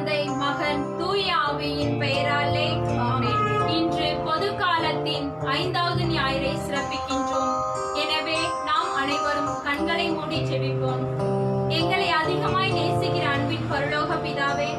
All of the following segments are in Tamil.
தந்தை, மகன், தூய ஆவியின் பெயராலே ஆமென். இன்று பொது காலத்தின் 5வது ஞாயிறை சிறப்பிக்கின்றோம். எனவே நாம் அனைவரும் கண்களை மூடி ஜெபிப்போம். எங்களை அதிகமாய் நேசிக்கிற அன்பின் பரலோக பிதாவே,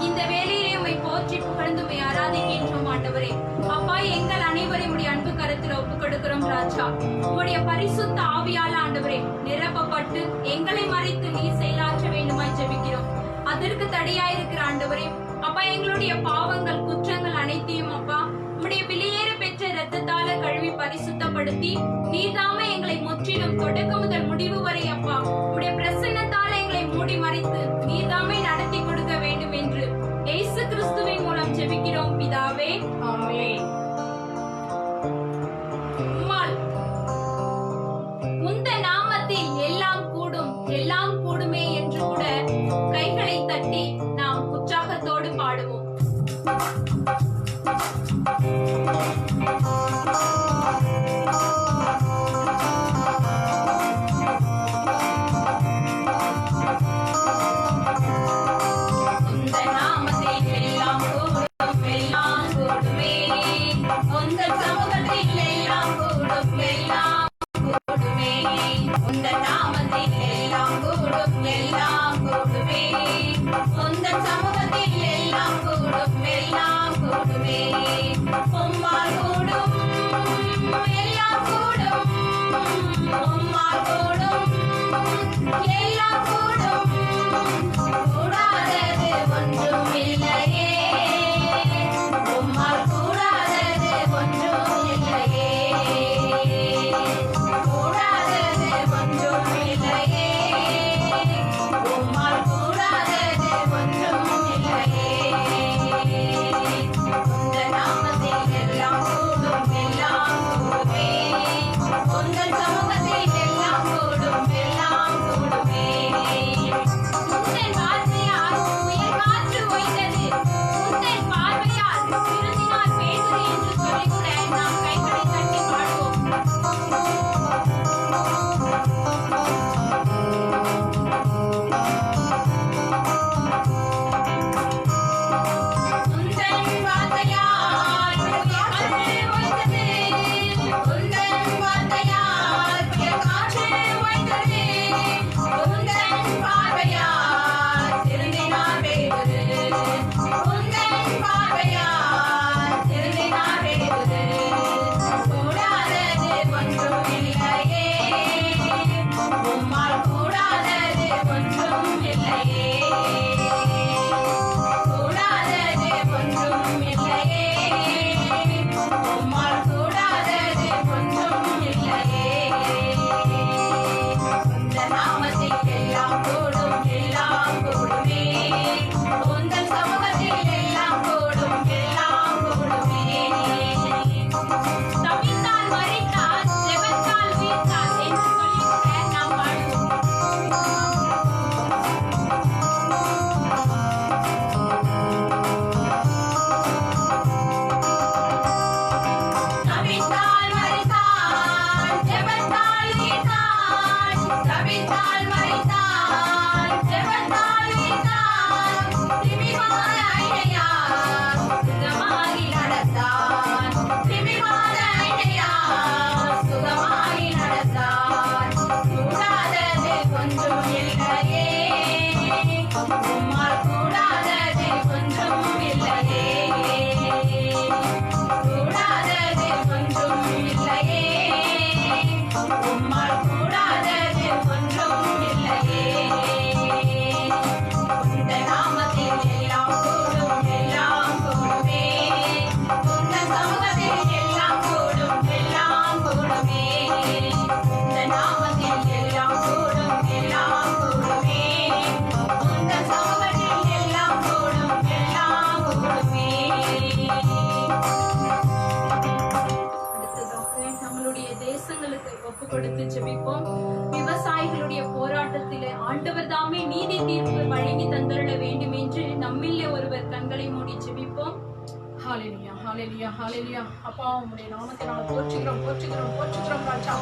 இந்த வேளையிலே உம்மை போற்றி புகழ்ந்து உம்மை ஆராதிக்கின்றோம் ஆண்டவரே. அப்பா, எங்கள் அனைவரையும் உடைய அன்பு கரத்தில் ஒப்புக் கொடுக்கிறோம் ராஜா. உம்முடைய பரிசுத்த ஆவியால ஆண்டவரே நிரப்பப்பட்டு எங்களை மறைத்து நீ செயலாற்ற வேண்டுமாய் ஜெபிக்கிறோம். அதற்கு தடையாயிருக்கிற ஆண்டவரே அப்பா, எங்களுடைய பாவங்கள் குற்றங்கள் அனைத்தையும் அப்பா உம்முடைய வெளியேற பெற்ற இரத்தத்தால கழுவி பரிசுத்தப்படுத்தி நீதாமே எங்களை முற்றிலும் தொடக்க முதல் முடிவு வரை அப்பா உம்முடைய பிரசன்னத்தால எங்களை மூடி மறைத்து நீதாமே நடத்தி கொடுக்க வேண்டும் என்று இயேசு கிறிஸ்துவின் மூலம் ஜெபிக்கிறோம் பிதாவே, ஆமென். உந்த நாமத்தில் எல்லாம் கூடும், எல்லாம் கூடுமே என்று கூட கைகளை தட்டி நாம் உற்சாகத்தோடு பாடுவோம். கொடுத்து ஜெபிப்போம். விவசாயிகளுடைய போராட்டத்திலே ஆண்டவர் தாமே நீதி தீர்ப்பு வழங்கி தந்தருள வேண்டும் என்று நம்மிலே ஒருவர் கண்களை மூடி ஜெபிப்போம். ஹalleluya ஹalleluya ஹalleluya. அப்பா, உம்முடைய நாமத்தை நாங்கள் போற்றுகிறோம் போற்றுகிறோம் போற்றுகிறோம் ராஜா.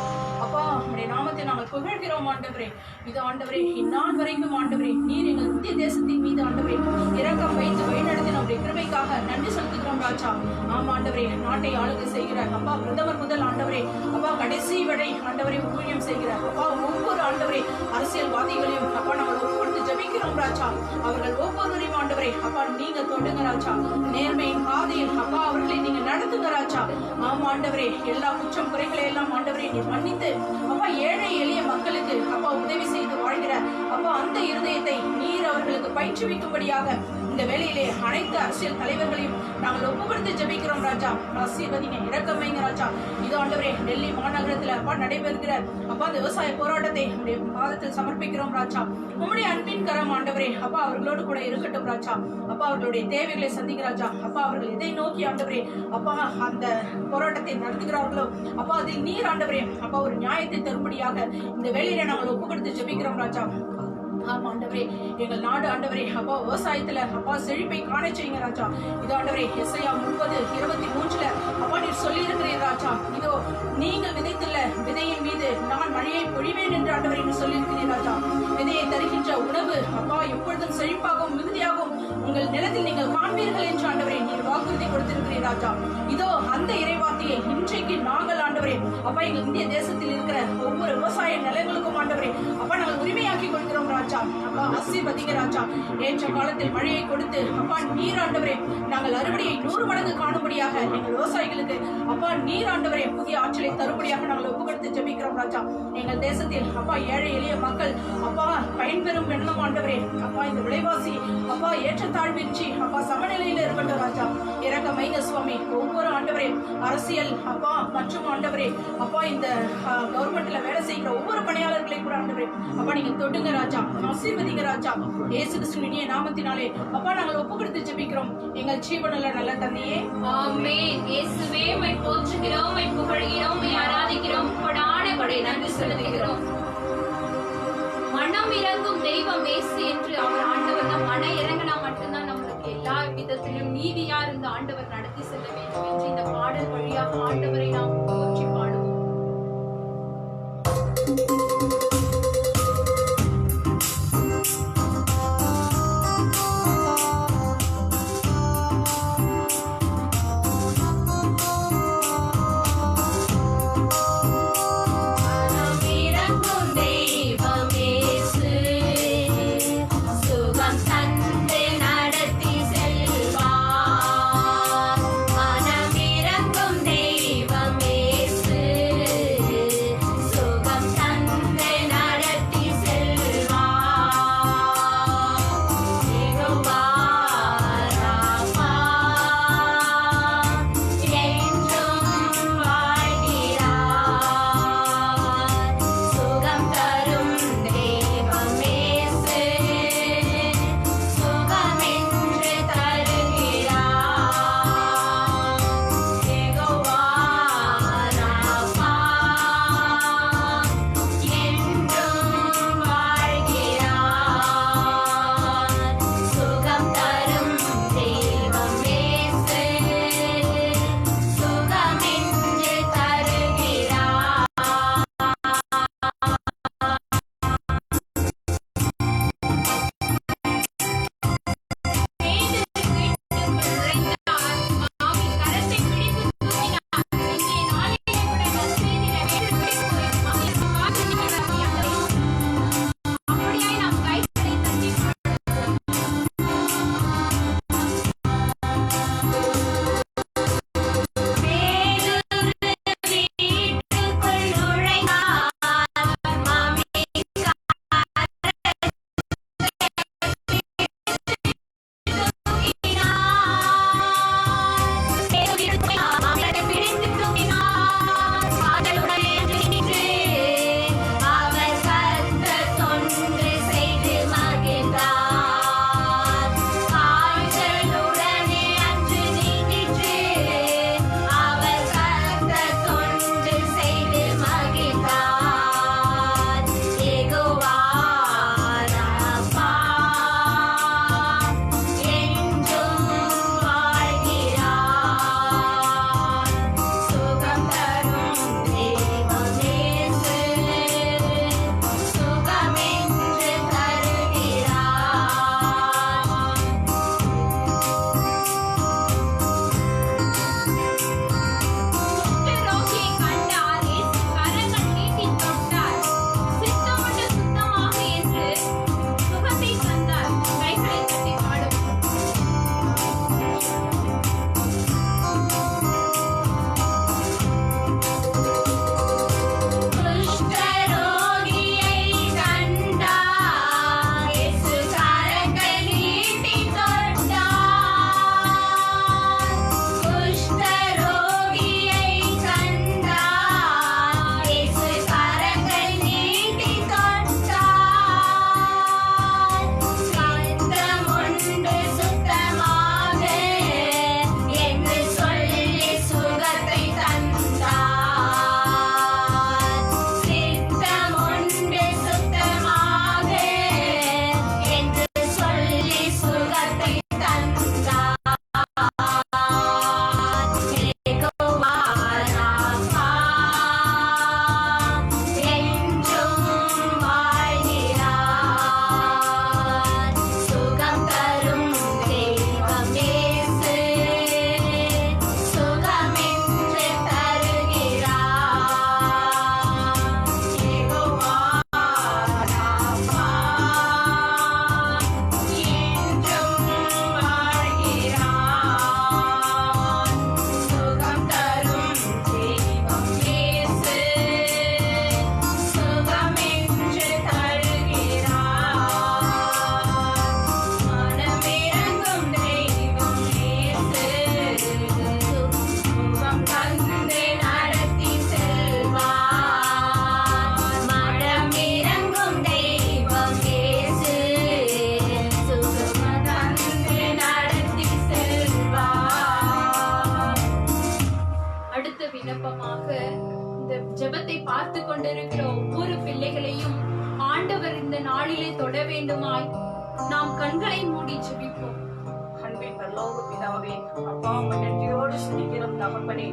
அப்பா, உம்முடைய நாமத்தை நாங்கள் புகழ்கிறோம் ஆண்டவரே. இது ஆண்டவரே, இந்நாள் வரைக்கும் ஆண்டவரே நீர் எங்கள் இந்திய தேசத்தின் மீது ஆண்டவரே இரக்கம் வைத்து நன்றி செலுத்துகிறோம் ராஜா. ஆமா ஆண்டவரே, நாட்டை ஆளுகை செய்கிற அப்பா பிரதமர் முதல் ஆண்டவரே அப்பா கடைசி வரை ஆண்டவரை ஊழியம் செய்கிற அப்பா ஒவ்வொரு ஆண்டவரே அரசியல்வாதிகளையும் அப்பா நாங்கள் ஒப்புக்கொடுத்து ஜெபிக்கிறோம் ராஜா. அவர்கள் ஒவ்வொருவரையும் ஆண்டவரே அப்பா நீங்க தொடுங்க ராஜா. நேர்மையின் பாதையில் அப்பா அவர்களை நீங்க நடத்துங்க ராஜா. ஆமா ஆண்டவரே, எல்லா குற்றம் குறைகளை எல்லாம் ஆண்டவரே நீ மன்னித்து அப்பா ஏழை எளிய மக்களுக்கு அப்பா உதவி செய்து வாழ்கிற அப்பா அந்த இருதயத்தை நீர் அவர்களுக்கு பயிற்றுவிக்கும்படியாக இந்த வேளையிலே அனைத்து அரசியல் தலைவர்களையும் நாங்கள் ஒப்புக்கொடுத்து ஜெபிக்கிறோம் ராஜா. ஆசீர்வதிங்க, இரக்கம் வைங்க ராஜா. இது ஆண்டவரே டெல்லி மாநகரத்துல அப்பா நடைபெறுகிற அப்பா அந்த விவசாய போராட்டத்தை உங்களுடைய பாதத்தில் சமர்ப்பிக்கிறோம் ராஜா. உங்களுடைய அன்பின் கரம் ஆண்டவரே அப்பா அவர்களோடு கூட இருக்கட்டும் ராஜா. அப்பா அவர்களுடைய தேவைகளை சந்திக்க ராஜா. அப்பா அவர்கள் எதை நோக்கி ஆண்டவரே அப்பா அந்த போராட்டத்தை நடத்துகிறார்களோ அப்பா அதில் நீர் ஆண்டவரே அப்பா ஒரு நியாயத்தை தரும்படியாக இந்த வேளையில நாங்கள் ஒப்புக்கொடுத்து ஜெபிக்கிறோம் ராஜா. ஆமா ஆண்டவரே, எங்கள் நாடு ஆண்டவரே அப்பா விவசாயத்துல அப்பா செழிப்பை காண செய்யுங்க ராஜா. இது ஆண்டவரே எஸ்ஐயா 30:23 அப்பா நீர் சொல்லி இருக்கிறீர் ராஜா. இதோ நீங்கள் விதைத்துள்ள விதையின் மீது நான் மழையை பொழிவேன் என்று ஆண்டவரே சொல்லி இருக்கிறீர் ராஜா. விதையை தருகின்ற உணவு அப்பா எப்பொழுதும் செழிப்பாகவும் மிகுதியாகவும் உங்கள் நிலத்தில் நீங்கள் காண்பீர்கள் என்று ஆண்டவரே நீர் வாக்குறுதி கொடுத்திருக்கிறீர் ராஜா. இதோ அந்த இறைவார்த்தையை இன்றைக்கு நாங்கள் ஆண்டவரே அப்பா எங்கள் இந்திய தேசத்தில் இருக்கிற ஒவ்வொரு விவசாய நிலங்களுக்கும் ஆண்டவரே அப்பா நாங்கள் உரிமையாக்கி கொடுக்கிறோம் ராஜா. அப்பா ஆசீர்வதிங்க ராஜா. ஏற்ற காலத்தில் மழையை கொடுத்து அப்பா நீர் ஆண்டவரே நாங்கள் அறுவடையை 100 மடங்கு காணும்படியாக எங்கள் விவசாயிகளுக்கு அப்பா நீர் ஆண்டவரே புதிய ஆற்றலை தரும்படியாக நாங்கள் ஒப்புக்கொடுத்து ஜெபிக்கிறோம் ராஜா. எங்கள் தேசத்தில் அப்பா ஏழை எளிய மக்கள் அப்பா பயன்பெறும் வெள்ளம் ஆண்டவரே அப்பா இந்த விலைவாசி அப்பா ஏற்றத்தாழ்வின்றி அப்பா சமநிலையில் இருக்கட்டும் ராஜா. இரக்கம் வைங்க சுவாமி. ஒவ்வொரு ஆண்டவரே அரசியல் அப்பா மற்றும் ஆண்டவரே அப்பா இந்த கவர்மெண்ட்ல வேலை செய்கிற ஒவ்வொரு பணியாளர்களை கூட ஆண்டவரே அப்பா நீங்க தொடுங்க ராஜா. ஆசீர்வதிங்க ராஜா. இயேசு கிறிஸ்துவின் நாமத்தினாலே அப்பா நாங்கள் ஒப்புக்கொடுத்து ஜெபிக்கிறோம் எங்கள் ஜீவனுள்ள நல்ல தந்தையே. ஆமென். இயேசுவே உம்மை போற்றுகிறோம், உம்மை புகழ்கிறோம், உம்மை ஆராதிக்கிறோம், கொடான கொடை நன்றி செலுத்துகிறோம். மனம் இறங்கும் தெய்வம் இயேசு என்று அவர் ஆண்டவர் தான். மன இறங்கினா மட்டும்தான் நம்மளுக்கு எல்லா விதத்திலும் நீதியா இருந்து ஆண்டவர் நடத்தி செல்ல வேண்டும் என்று இந்த பாடல் வழியாக ஆண்டவரை நாம் போற்றி பாடுவோம். சுகம் தந்து நடத்தி செல்வார். நாளிலே தொட வேண்டுமாய் நாம் கண்களை மூடி ஜெபிப்போம். அன்பின் பரலோக பிதாவே, அப்பா உம்மை நன்றியோடு ஸ்துதிக்கிறோம் தகப்பனே.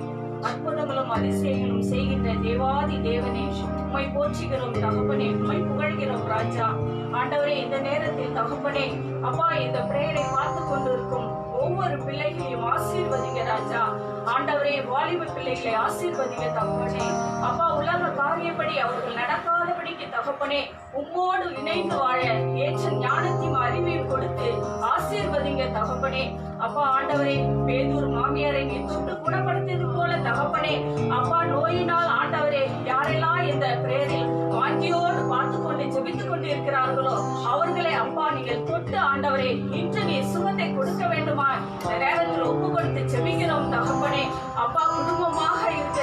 அற்புதங்களும் அதிசயங்களும் செய்கின்ற தேவாதி தேவனே, உம்மை போற்றுகிறோம் தகப்பனே, உம்மை புகழ்கிறோம் ராஜா. ஆண்டவரே, இந்த நேரத்தில் தகப்பனே அப்பா இந்த பிரேயரை பார்த்து கொண்டிருக்கும் ஒவ்வொரு பிள்ளைகளையும் ஆசீர்வதிங்க ராஜா. ஆண்டவரே, வாலிப பிள்ளைகளை ஆசீர்வதிங்க தகப்பனே. அப்பா உலக காரியப்படி அவர்கள் நடக்காதபடிக்கு தகப்பனே உம்மோடு இணைந்து வாழ ஏற்ற ஞானத்தையும் அறிவையும் கொடுத்து ஆசீர்வதிங்க தகப்பனே. அப்பா ஆண்டவரே, பேதூர் மாமியாரை நீ தொட்டு குணப்படுத்தியது போல தகப்பனே அப்பா நோயினால் ஆண்டவரே யாரெல்லாம் இந்த பிரேயரில் வாங்கியோடு பார்த்து கொண்டு ஜெபித்துக் கொண்டு இருக்கிறார்களோ அவர்களை அப்பா நீங்கள் தொட்டு ஆண்டவரே இன்று நீ சுகத்தை கொடுக்க வேண்டுமா இந்த நேரத்தில் ஒப்பு கொடுத்து ஜெபிக்கிறோம் தகப்பனே. அப்பா குடும்பமாக இருக்க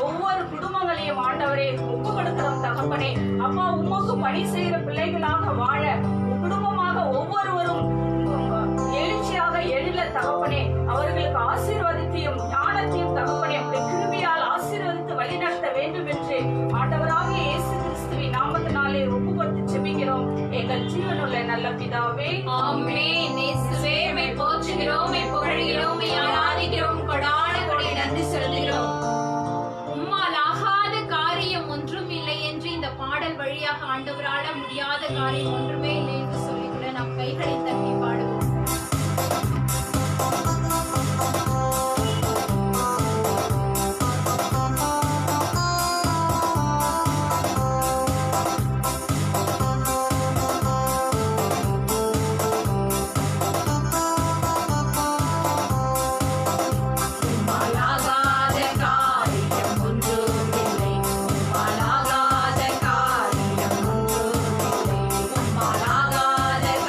ஒவ்வொரு குடும்பங்களையும் ஆண்டவரே ஒப்பு கொடுக்கிறோம் தகப்பனே. அப்பா உமக்கு பணி செய்கிற பிள்ளைகளாக வாழ குடும்பமாக ஒவ்வொருவரும் எழுச்சியாக எழில தகப்பனே அவர்களுக்கு ஆசீர்வாதத்தையும் ஞானத்தையும் தகப்பனே உடைய கிருபையால் ஆசீர்வதித்து வழிநடத்த வேண்டும் என்று ஆண்டவராகிய இயேசு கிறிஸ்துவின் நாமத்தினாலே ஒப்பு கொடுத்து ஜெபிக்கிறோம் எங்கள் ஜீவனுள்ள நல்ல பிதாவே, ஆமென். இயேசுவே, உம்மை போற்றுகிறோம், உம்மை புகழ்கிறோம், உம்மை ஆராதிக்கிறோம், கொடான கொடி நன்றி செலுத்துகிறோம். உம்மால் ஆகாத காரியம் ஒன்றும் இல்லை என்று இந்த பாடல் வழியாக ஆண்டவரால முடியாத காரியம் ஒன்றுமே இல்லை என்று சொல்லிக்கூட நாம் கைகளை தட்டி பாடுவோம்.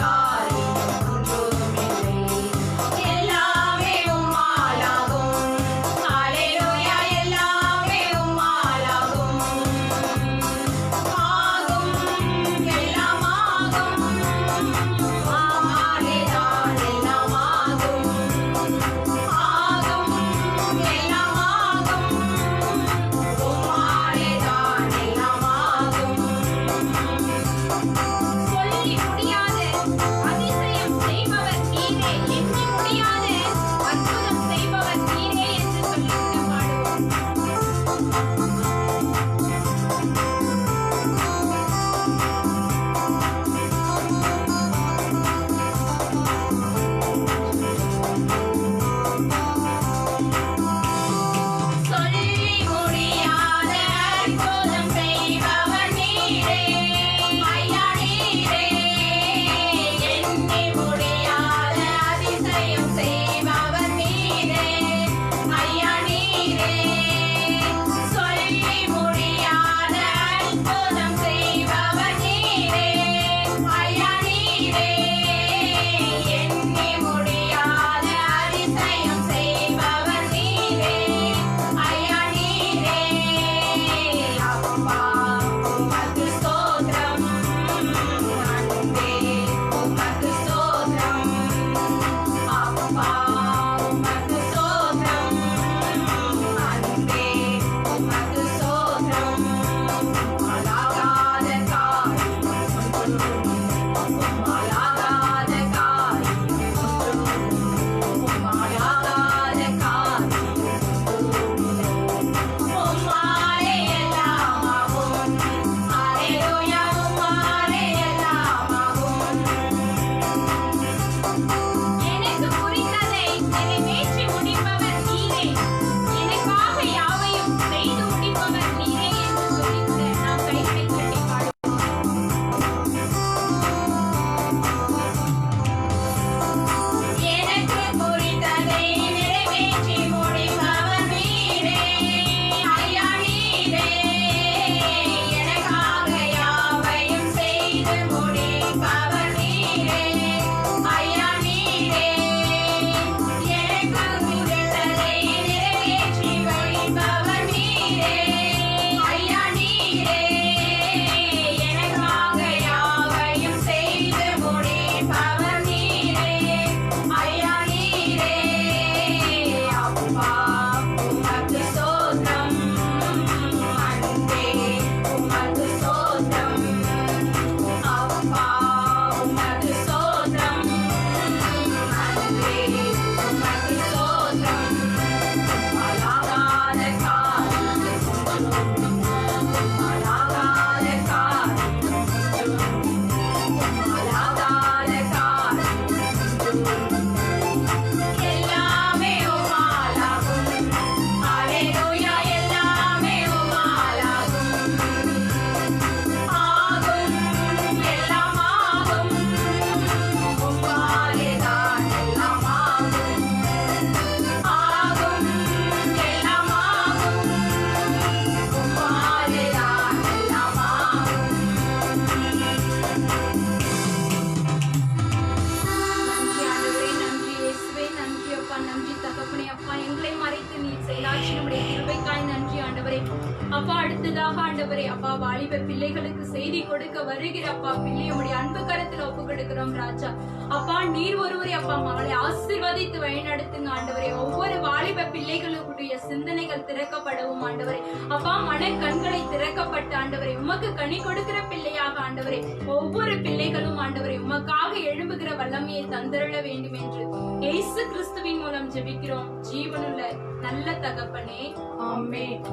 காரியம் அப்பா அடுத்ததாக ஆண்டவரே அப்பா வாலிப பிள்ளைகளுக்கு செய்தி கொடுக்க வருகிற அப்பா பிள்ளையுடைய அன்பு கரத்துல ஒப்பு கொடுக்கிறோம் ராஜா. அப்பா நீர் ஒருவரே அப்பா மகளை ஆசீர்வதித்து வழிநடத்துங்க ஆண்டவரே. ஒவ்வொரு வாலிப பிள்ளைகளுடைய சிந்தனைகள் திறக்கப்படவும் ஆண்டவரே. அப்பா மன கண்களை திறக்கப்பட்ட ஆண்டவரே உமக்கு கனி கொடுக்கிற பிள்ளையாக ஆண்டவரே ஒவ்வொரு பிள்ளைகளும் ஆண்டவரே உமக்காக எழும்புகிற வல்லமையை தந்திரள வேண்டும் என்று இயேசு கிறிஸ்துவின் மூலம் ஜெபிக்கிறோம் ஜீவனுள்ள நல்ல தகப்பனே, ஆமென்.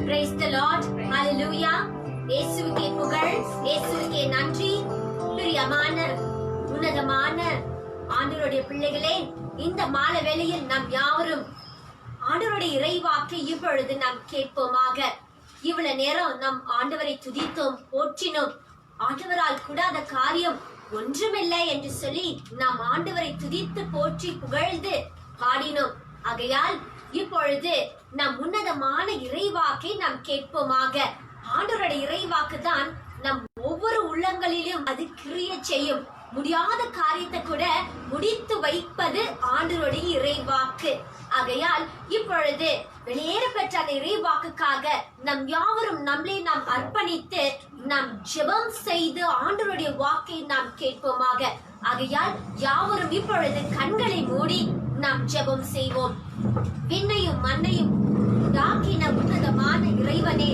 Praise the Lord. Hallelujah. இயேசுவுக்கே புகழ், இயேசுவுக்கே நன்றி. பிரியமான உன்னதமான ஆண்டவருடைய பிள்ளைகளே, இந்த மாலை வேளையில் நாம் யாவரும் ஆண்டவருடைய இறைவாக்கை இப்பொழுது நாம் கேட்போமாக. இவ்வளவு நேரம் நாம் ஆண்டவரை துதித்தோம், போற்றினோம். ஆண்டவரால் கூடாத காரியம் ஒன்றுமில்லை என்று சொல்லி நாம் ஆண்டவரை துதித்து போற்றி புகழ்ந்து பாடினோம். ஆகையால் இப்பொழுது நம் உன்னதமான இறைவாக்கை நாம் கேட்போமாக. ஆண்டவருடைய இறைவாக்கு தான் நம் ஒவ்வொரு உள்ளங்களிலும் அது கிரிய செய்யும். முடியாத காரியத்தை கூட முடித்து வைப்பது ஆண்டவருடைய இறைவாக்கு. ஆகையால் இப்பொழுது வெளியேற பெற்ற அந்த இறைவாக்குக்காக நம் யாவரும் நம்மளே நாம் அர்ப்பணித்து நாம் ஜெபம் செய்து ஆண்டவருடைய வாக்கை நாம் கேட்போமாக. ஆகையால் யாவரும் இப்பொழுது கண்களை மூடி நாம் ஜெபம் செய்வோம். விண்ணையும் மண்ணையும் உண்டாக்கின உன்னதமான இறைவனே,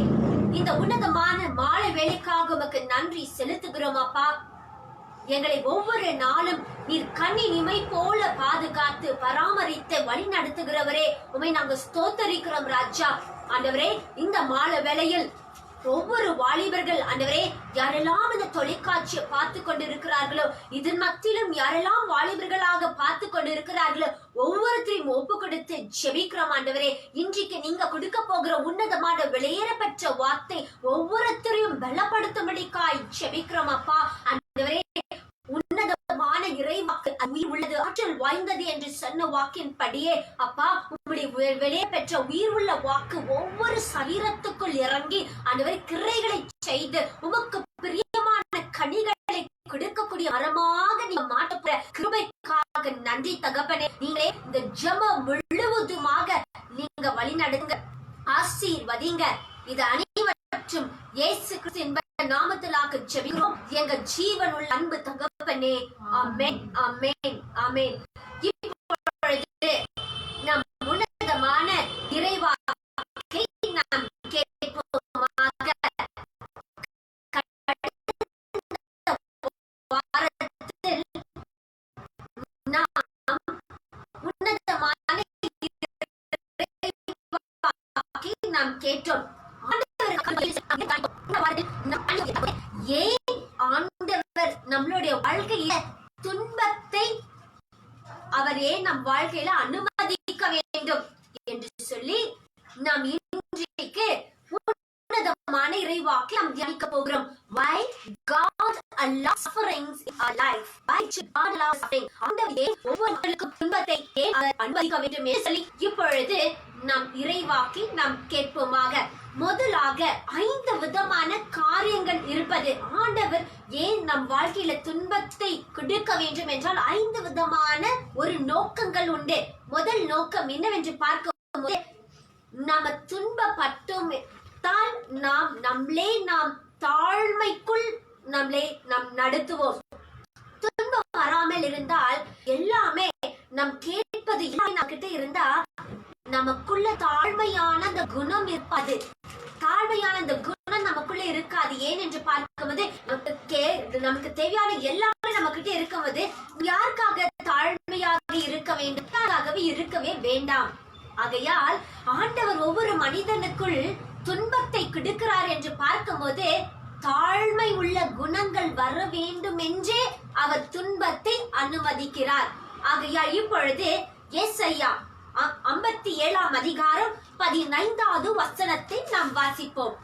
இந்த உன்னதமான மாலை வேளைக்காக உமக்கு நன்றி செலுத்துகிறோம் அப்பா. எங்களை ஒவ்வொரு நாளும் நீர் கண்ணின் இமை போல பாதுகாத்து பராமரித்து வழி நடத்துகிறவரே, உமை நாங்கள் ஸ்தோத்தரிக்கிறோம் ராஜா. ஆண்டவரே, இந்த மாலை வேளையில் ஒவ்வொரு வாலிபர்கள் ஆண்டவரே யாரெல்லாம் இந்த தொலைக்காட்சியை பார்த்து கொண்டிருக்கிறார்களோ, இதன் மத்தியிலும் யாரெல்லாம் வாலிபர்களாக பார்த்து கொண்டிருக்கிறார்களோ ஒவ்வொருத்தரையும் ஒப்பு கொடுத்து ஜெபிக்கிறோம் ஆண்டவரே. இன்றைக்கு நீங்க கொடுக்க போகிற உன்னதமான வெளியேற பெற்ற வார்த்தை ஒவ்வொருத்தரையும் பலப்படுத்தும்படிக்காய் ஜெபிக்கிறோம் அப்பா. ஆண்டவரே, உன்னதமான இறைவாக்கு உயிர் உள்ளது, ஆற்றல் வாய்ந்தது என்று சொன்ன வாக்கின் படியே அப்பா உங்களுடைய வெளியே பெற்ற உயிர் உள்ள வாக்கு ஒவ்வொரு சரீரத்துக்குள் இறங்கி ஆண்டவரே கிரைகளை செய்து உமக்கு பிரியமான கனிகளை கொடுக்கக்கூடிய மரமாக நீங்க மாற்றப்போற கிருபைக்காக நன்றி தகப்பனே. நீங்களே இந்த ஜெபம் முழுவதுமாக நீங்க வழி நடத்துங்க, ஆசீர்வதிங்க. இது அனைவற்றும் இயேசு கிறிஸ்து என்ப நாமத்திலாக ஜெபிக்கிறோம் எங்க ஜீவனுள்ள அன்பு தகப்பனே. ஆமென், ஆமென், ஆமென். இப்பொழுது நம் உன்னதமான இறைவாக்கை நாம் கேட்போமாக. வாரத்தில் நாம் உன்னதமான இறைவாக்கை நாம் கேட்டோம். ஏன் ஆண்டவர் நம்மளுடைய வாழ்க்கையில துன்பத்தை அவர் ஏன் நம் வாழ்க்கையில அனுமதிக்க வேண்டும் என்று சொல்லி நாம் இன்றைக்கு உன்னதமான இறைவாக்கை நாம் தியானிக்க போகிறோம். Why God allows sufferings in our life? Why should God allow suffering? ஆண்டவர் ஏன் ஒவ்வொருவருக்கும் துன்பத்தை ஏன் அவர் அனுமதிக்க வேண்டும் என்று சொல்லி இப்பொழுது நாம் இறைவாக்கை நாம் கேட்போமாக. முதலாக 5 விதமான காரியங்கள் இருப்பது. ஆண்டவர் ஏன் நம் வாழ்க்கையில துன்பத்தை கொடுக்க வேண்டும் என்றால் 5 விதமான ஒரு நோக்கங்கள் உண்டு. முதல் நோக்கம் என்னவென்று பார்க்கும்போது, நாம துன்பப்பட்டோம் நாம் தாழ்மைக்குள் நாம் நடத்துவோம். துன்பம் வராமல் இருந்தால் எல்லாமே நாம் கேட்பது நம்ம கிட்ட இருந்தா நமக்குள்ள தாழ்மையான அந்த குணம் இருப்பாது. தாழ்மையான அந்த குணம் நமக்குள்ள இருக்காது. ஏன் என்று பார்க்கும்போது நமக்கு தேவையான எல்லாமே நம்ம கிட்ட இருக்கும்போது யாருக்காக தாழ்மையாக இருக்க வேண்டும்? யாருக்காகவே இருக்கவே வேண்டாம். ஆகையால் ஆண்டவர் ஒவ்வொரு மனிதனுக்குள் துன்பத்தை கொடுக்கிறார் என்று பார்க்கும்போது தாழ்மை உள்ள குணங்கள் வர வேண்டும் என்றே அவர் துன்பத்தை அனுமதிக்கிறார். ஆகையால் இப்பொழுது ஏசாயா 57 அதிகாரம் 15வது வசனத்தை நாம் வாசிப்போம்.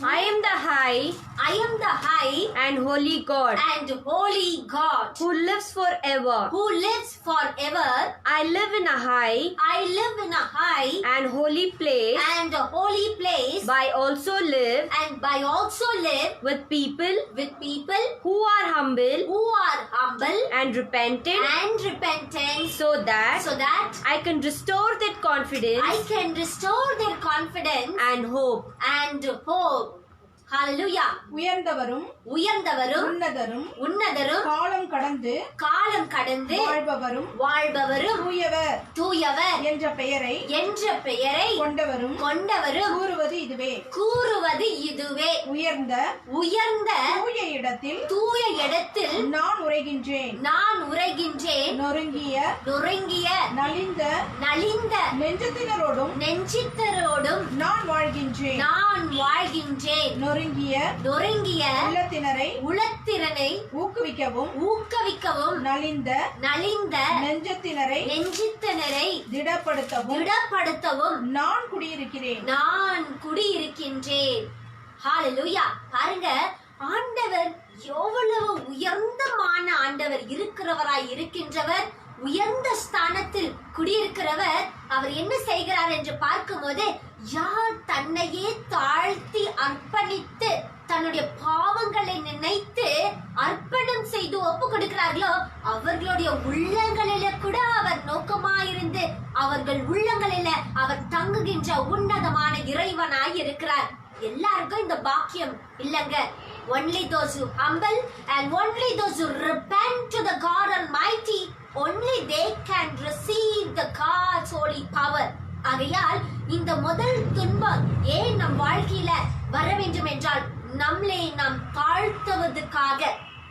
I am the high I am the high and holy God and holy God who lives forever. who lives forever. I live in a high I live in a high and holy place, and a holy place, but I also live and by also live with people with people who are humble who are humble and repentant, and repentant, so that so that I can restore that confidence I can restore their confidence and hope. and hope. Hallelujah. உயர்ந்தவரும் உயர்ந்தவரும் உன்னதரும் உன்னதரும் காலம் கடந்து காலம் கடந்து வாழ்பவரும் வாழ்பவரும் தூயவர் தூயவர் என்ற பெயரை என்ற பெயரை கொண்டவரும் கொண்டவரும் கூறுவது இதுவே. கூறுவது இதுவே. உயர்ந்த உயர்ந்த தூய இடத்தில் தூய இடத்தில் நான் உரைகின்றேன். நான் உரைகின்றேன். நொறுங்கிய நொறுங்கிய நலிந்த நலிந்த நெஞ்சத்தினரோடும் நெஞ்சித்தரோடும் நான் வாழ்கின்றேன். நான் வாழ்கின்றேன். நொறுங்கிய நொறுங்கிய உள்ளத்தினரை உளத்திறனை ஊக்குவிக்கவும் ஊக்குவிக்கவும் நலிந்த நலிந்த நெஞ்சத்தினரை நெஞ்சித்தனரை திடப்படுத்தவும் திடப்படுத்தவும் நான் குடியிருக்கிறேன். நான் குடியிருக்கின்றேன். ஹalleluya. பாருங்க, ஆண்டவர் எவ்வளவு உயர்ந்தமான ஆண்டவர், இருக்கிறவராய் இருக்கின்றவர், உயர்ந்த ஸ்தானத்தில் குடியிருக்கிறவர். அவர் என்ன செய்கிறார் என்று பார்க்கும்போது, யார் தன்னையே தாழ்த்தி அர்ப்பணித்து தன்னுடைய பாவங்களை நினைத்து அர்ப்பணம் செய்து ஒப்பு கொடுக்கிறார்களோ அவர்களுடைய உள்ளங்களில கூட அவர் நோக்கமாயிருந்து அவர்கள் உள்ளங்களில அவர் தங்குகின்ற உன்னதமான இறைவனாய் இருக்கிறார். எல்லாருக்கும் இந்த பாக்கியம் இல்லங்க. Only those who humble and only those who repent to the God Almighty, only they can receive the God's holy power. ஆகையால் இந்த முதல் துன்பம் ஏன் நம் வாழ்க்கையில வர வேண்டும் என்றால் நம்மளை நாம் தாழ்த்துவதற்காக.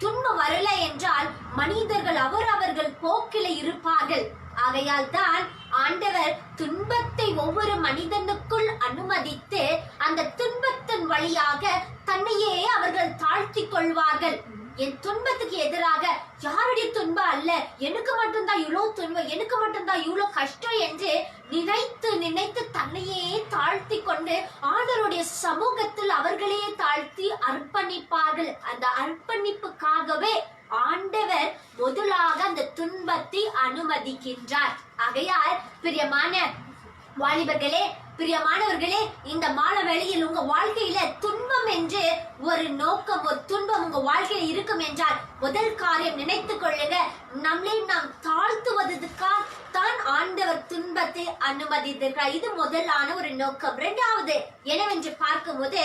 துன்பம் வரல என்றால் மனிதர்கள் அவர்கள் போக்கில இருப்பார்கள். ஆகையால் தான் ஆண்டவர் துன்பத்தை ஒவ்வொரு மனிதனுக்குள் அனுமதித்து அந்த துன்பத்தின் வழியாக தன்னையே அவர்கள் தாழ்த்திக் கொள்வார்கள். என் துன்பத்துக்கு எதிராக யாருடைய துன்பம் அல்ல, எனக்கு மட்டும்தான் இவ்வளவு துன்பம், எனக்கு மட்டும்தான் இவ்வளவு கஷ்டம் என்று நினைத்து நினைத்து தன்னையே தாழ்த்தி கொண்டு ஆண்டவருடைய சமூகத்தில் அவர்களே தாழ்த்தி அர்ப்பணிப்பார்கள். அந்த அர்ப்பணிப்புக்காகவே ஆண்டவர் முதலாக அந்த துன்பத்தை அனுமதிக்கின்றார். ஆகையால் பிரியமான வாலிபர்களே, பிரியமானவர்களே, இந்த மாலை வேளையில் உங்க வாழ்க்கையில துன்பம் என்று ஒரு நோக்கம், ஒரு துன்பம் உங்க வாழ்க்கையில இருக்கும் என்றால் முதல் காரியம் நினைத்துக் கொள்ளுங்க, நம்மளை நாம் தாழ்த்துவதற்காக தான் ஆண்டவர் துன்பத்தை அனுமதித்திருக்கிறார். இது முதலான ஒரு நோக்கம். இரண்டாவது என்னவென்று பார்க்கும்போது,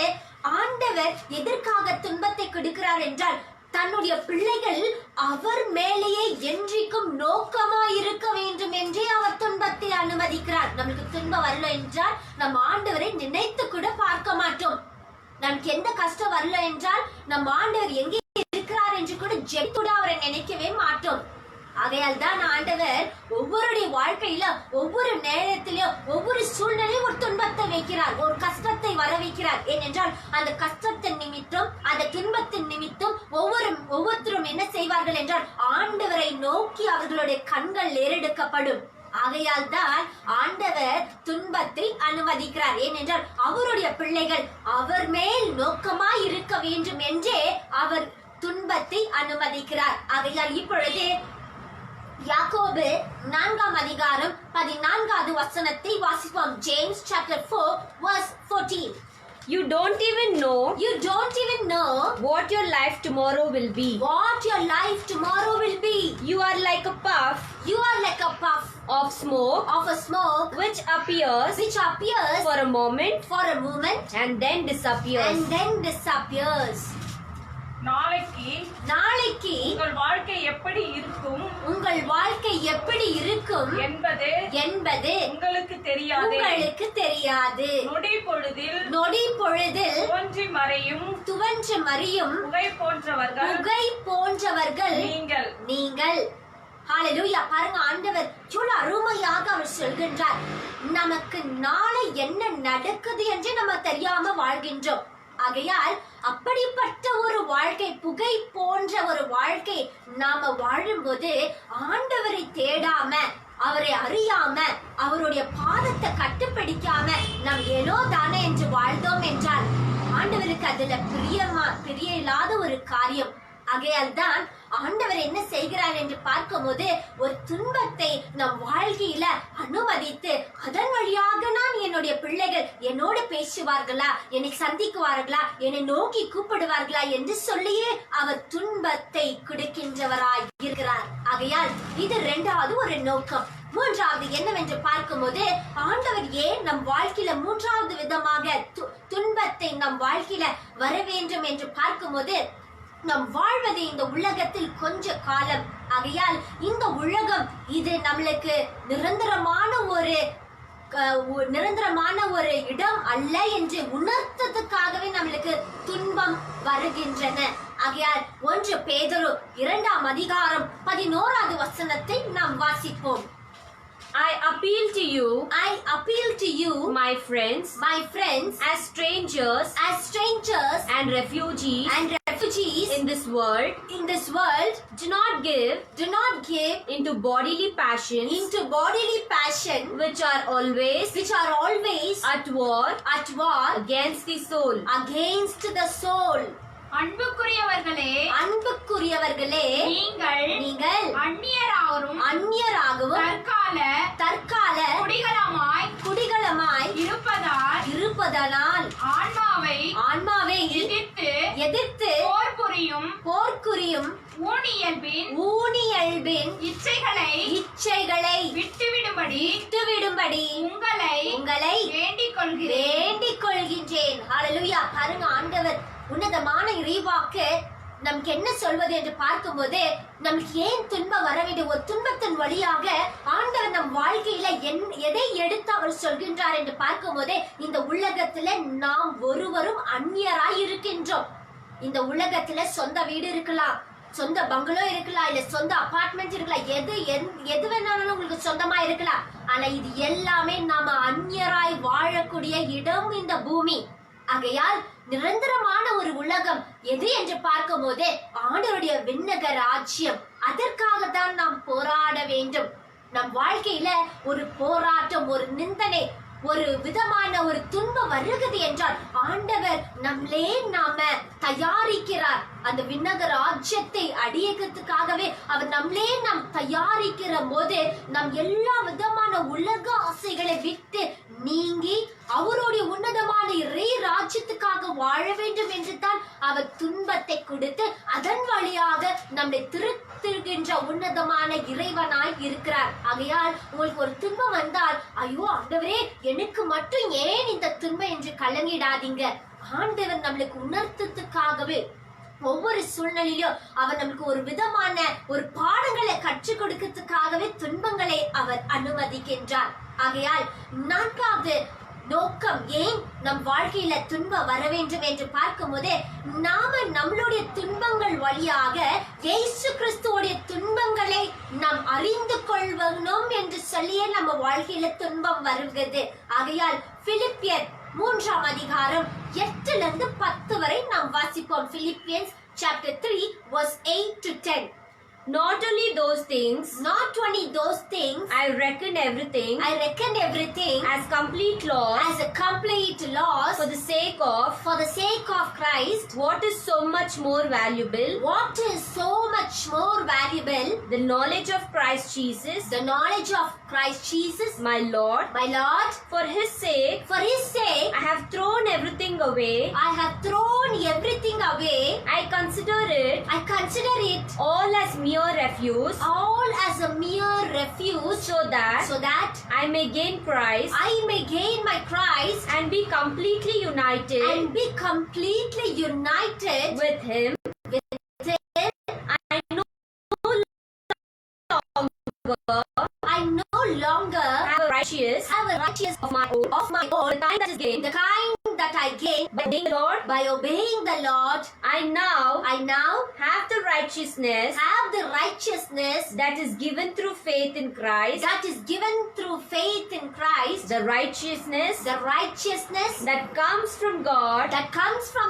ஆண்டவர் எதற்காக துன்பத்தை கொடுக்கிறார் என்றால் தன்னுடைய பிள்ளைகள் அவர் மேலேயே என்றைக்கும் நோக்கமாய் இருக்க வேண்டும் என்றே அவர் துன்பத்தை அனுமதிக்கிறார். நமக்கு துன்பம் வரல என்றால் நம் ஆண்டவரை நினைத்து கூட பார்க்க மாட்டோம். நமக்கு எந்த கஷ்டம் வரல என்றால் நம் ஆண்டவர் எங்கே இருக்கிறார் என்று கூட ஜெபித்து அவரை நினைக்கவே மாட்டோம். ஆகையால் தான் ஆண்டவர் ஒவ்வொருடைய வாழ்க்கையில ஒவ்வொரு நேரத்திலும் ஒவ்வொரு சூழ்நிலையும் ஒரு துன்பத்தை வைக்கிறார், ஒரு கஷ்டத்தை வர வைக்கிறார். ஏனென்றால் அந்த கஷ்டத்தின் நிமித்தம், அந்த துன்பத்தின் நிமித்தம் ஒவ்வொருத்தரும் என்ன செய்வார்கள் என்றால் ஆண்டவரை நோக்கி அவர்களுடைய கண்கள் ஏறெடுக்கப்படும். ஆகையால் தான் ஆண்டவர் துன்பத்தை அனுமதிக்கிறார். ஏனென்றால் அவருடைய பிள்ளைகள் அவர் மேல் நோக்கமாய் இருக்க வேண்டும் என்றே அவர் துன்பத்தை அனுமதிக்கிறார். ஆகையால் இப்பொழுது யாக்கோபு 4ஆம் அதிகாரம் 14வது வசனத்தை வாசிப்போம். James chapter 4 verse 14. You don't even know what your life tomorrow will be. What your life tomorrow will be. You are like a puff of smoke of a smoke which appears for a moment and then disappears. நாளைக்கு உங்கள் வாழ்க்கை எப்படி இருக்கும் என்பது உங்களுக்கு தெரியாது. நொடி பொழுதில் துவன்று மறையும் புகை போன்றவர்கள் நீங்கள். ஹalleluya. பாருங்க, ஆண்டவர் எவ்வளவு அருமையாக அவர் சொல்கின்றார். நமக்கு நாளை என்ன நடக்குது என்று நம்ம தெரியாம வாழ்கின்றோம். ஆகையால் அப்படிப்பட்ட ஒரு வாழ்க்கை, புகை போன்ற ஒரு வாழ்க்கை நாம வாழும்போது ஆண்டவரை தேடாம, அவரை அறியாம, அவருடைய பாதத்தை கட்டுப்பிடிக்காம நாம் ஏனோ தானே என்று வாழ்ந்தோம் என்றால் ஆண்டவருக்கு அதுல பிரிய இல்லாத ஒரு காரியம். ஆகையால் தான் ஆண்டவர் என்ன செய்கிறார் என்று பார்க்கும்போது ஒரு துன்பத்தை நம் வாழ்க்கையில அனுமதித்து அதன் வழியாக நான் என்னுடைய பிள்ளைகள் என்னோடு பேசுவார்களா, என்னை சந்திக்குவார்களா, என்னை நோக்கி கூப்பிடுவார்களா என்று சொல்லியே அவர் துன்பத்தை கொடுக்கின்றவராய் இருக்கிறார். ஆகையால் இது இரண்டாவது ஒரு நோக்கம். மூன்றாவது என்னவென்று பார்க்கும்போது ஆண்டவர் ஏன் நம் வாழ்க்கையில மூன்றாவது விதமாக துன்பத்தை நம் வாழ்க்கையில வர வேண்டும் என்று பார்க்கும்போது நாம் வாழ்வது இந்த உலகத்தில் கொஞ்ச காலம். ஆகையால் இந்த உலகம் இது நம்மளுக்கு நிரந்தரமான ஒரு இடம் அல்ல என்று உணர்த்ததுக்காகவே நம்மளுக்கு துன்பம் வருகின்றன. ஆகையால் 1 பேதுரு 2ஆம் அதிகாரம் 11வது வசனத்தை நாம் வாசிப்போம். I appeal to you, my friends, as strangers and refugees in this world. Do not give into bodily passions, which are always at war against the soul. அன்புக்குரியவர்களே, நீங்கள் அந்நியராகவும் தற்கால குடிகளமாய் இருப்பதனால் ஆன்மாவை எதிர்த்து போர் புரியும் ஊனியல்பின் இச்சைகளை விட்டுவிடும்படி உங்களை வேண்டிக் கொள்கின்றேன். ஹல்லேலூயா. பாருங்க, ஆண்டவர் உன்னதமான இறைவாக்கு நமக்கு என்ன சொல்வது என்று பார்க்கும்போது நமக்கு ஏன் துன்பம் வர வேண்டும், ஒரு துன்பத்தின் வழியாக ஆண்டவர் நம் வாழ்க்கையில எதை எடுத்து அவர் சொல்கின்றார் என்று பார்க்கும்போது இந்த உலகத்துல நாம் ஒருவரும் அந்நியராய் இருக்கின்றோம். இந்த உலகத்துல சொந்த வீடு இருக்கலாம், சொந்த பங்களோ இருக்கலாம், இல்ல சொந்த அபார்ட்மெண்ட் இருக்கலாம், எது வேணாலும் உங்களுக்கு சொந்தமா இருக்கலாம். ஆனா இது எல்லாமே நாம அந்நியராய் வாழக்கூடிய இடம் இந்த பூமி. ஆகையால் நிரந்தரமான ஒரு உலகம் எது என்று பார்க்கும் போது ஆண்டவருடைய விண்ணக ராஜ்யம். அதற்காக தான் நாம் போராட வேண்டும். நம் வாழ்க்கையில ஒரு போராட்டம், ஒரு நிந்தனை, ஒரு விதமான ஒரு துன்பம் வருகிறது என்றால் ஆண்டவர் நாம தயாரிக்கிறார். அந்த விண்ணக ராஜ்யத்தை அடியேறதுக்காகவே அவர் நாம் தயாரிக்கிற போது நாம் எல்லா விதமான உலக ஆசைகளை விட்டு நீங்கி அவருடைய உன்னதமான இறை ராஜ்யத்துக்காக வாழ வேண்டும் என்று தான் அவர் துன்பத்தை கொடுத்து அதன் வழியாக நம்மை திருத்துகின்ற உன்னதமான இறைவனாய் இருக்கிறார். ஆகையால் உங்களுக்கு ஒரு துன்பம் வந்தால் ஐயோ ஆண்டவரே எனக்கு மட்டும் ஏன் இந்த துன்பம் என்று கலங்கிடாதீங்க. ஆண்டவர் நம்மளுக்கு உணர்த்ததுக்காகவே ஒவ்வொரு சூழ்நிலையிலும் அவர் நமக்கு ஒரு விதமான ஒரு பாடங்களை கற்றுக் கொடுக்கிறதுக்காகவே துன்பங்களை அவர் அனுமதிக்கின்றார். ஆகையால் 4வது நோக்கம் ஏன் நம் வாழ்க்கையில துன்பம் வர வேண்டும் என்று பார்க்கும் போது நாம நம்மளுடைய துன்பங்கள் வழியாக இயேசு கிறிஸ்துவோடைய துன்பங்களை நாம் அறிந்து கொள்வோம் என்று சொல்லியே நம்ம வாழ்க்கையில துன்பம் வருகிறது. ஆகையால் பிலிப்பியர் 3ஆம் அதிகாரம் 8 to 10 வரை நாம் வாசிப்போம். Philippians chapter 3 verse 8 to 10. Not only those things, I reckon everything as a complete loss for the sake of Christ. What is so much more valuable? The knowledge of Christ Jesus, my Lord. For his sake, I have thrown everything away. I consider it all as mere refuse, so that I may gain Christ my Christ and be completely united with him. I no longer have a righteous of my own, the kind that I gain by obeying the Lord. I now have the righteousness that is given through faith in Christ, the righteousness that comes from God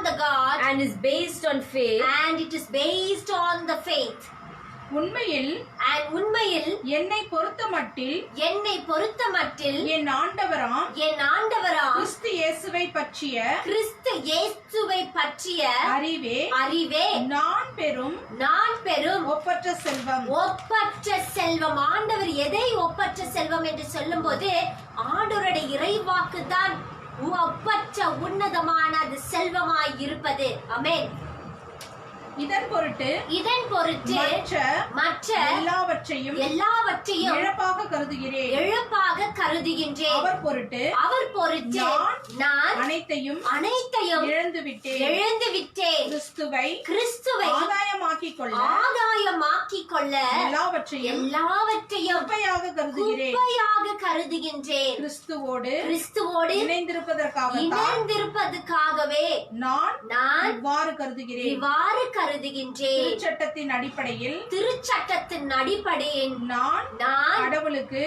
the God, and is based on faith. and it is based on the faith. உண்மையில் உண்மையில் என்னை பொறுத்தமட்டில் என் ஆண்டவராம் கிறிஸ்து இயேசுவை பற்றிய அறிவே நான் பெறும் ஒப்பற்ற செல்வம். ஆண்டவர் எதை ஒப்பற்ற செல்வம் என்று சொல்லும் போது ஆண்டவருடைய இறைவாக்கு தான் ஒப்பற்ற உன்னதமான அது செல்வமாய் இருப்பது. ஆமென். இதன் பொருட்டு மற்ற எல்லாவற்றையும் இழப்பாக கருதுகின்றேன். அவர் பொருட்டு நான் அனைத்தையும் இழந்து விட்டேன். கிறிஸ்துவை ஆதாயமாக்கிக் கொள்ள எல்லாவற்றையும் குப்பையாக கருதுகின்றேன். கிறிஸ்துவோடு இணைந்திருப்பதற்காகவே நான் இவ்வாறு கருதுகின்றேன். திருச்சட்டத்தின் அடிப்படையில் நான் கடவுளுக்கு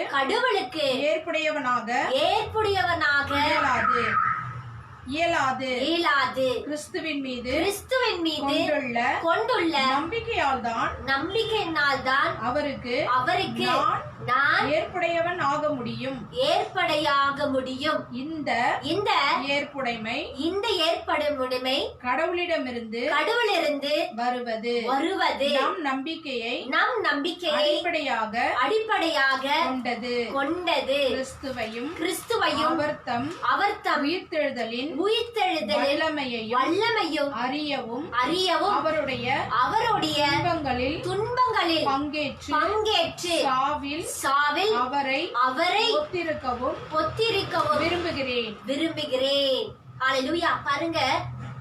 ஏற்புடையவனாக இயலாது. கிறிஸ்துவின் மீது கொண்டுள்ள நம்பிக்கையினால் தான் அவருக்கு நான் ஏற்புடையவன் ஆக முடியும். இந்த ஏற்புடைமை கடவுளிடமிருந்து வருவது நம் நம்பிக்கையை அடிப்படையாக கொண்டது. கிறிஸ்துவையும் அவர்தம் உயிர்த்தெழுதலின் வல்லமையையும் அறியவும் அவருடைய துன்பங்களில் பங்கேற்று சாவில் அவரை ஒத்திருக்கவும் விரும்புகிறேன். ஹல்லேலூயா. பாருங்க,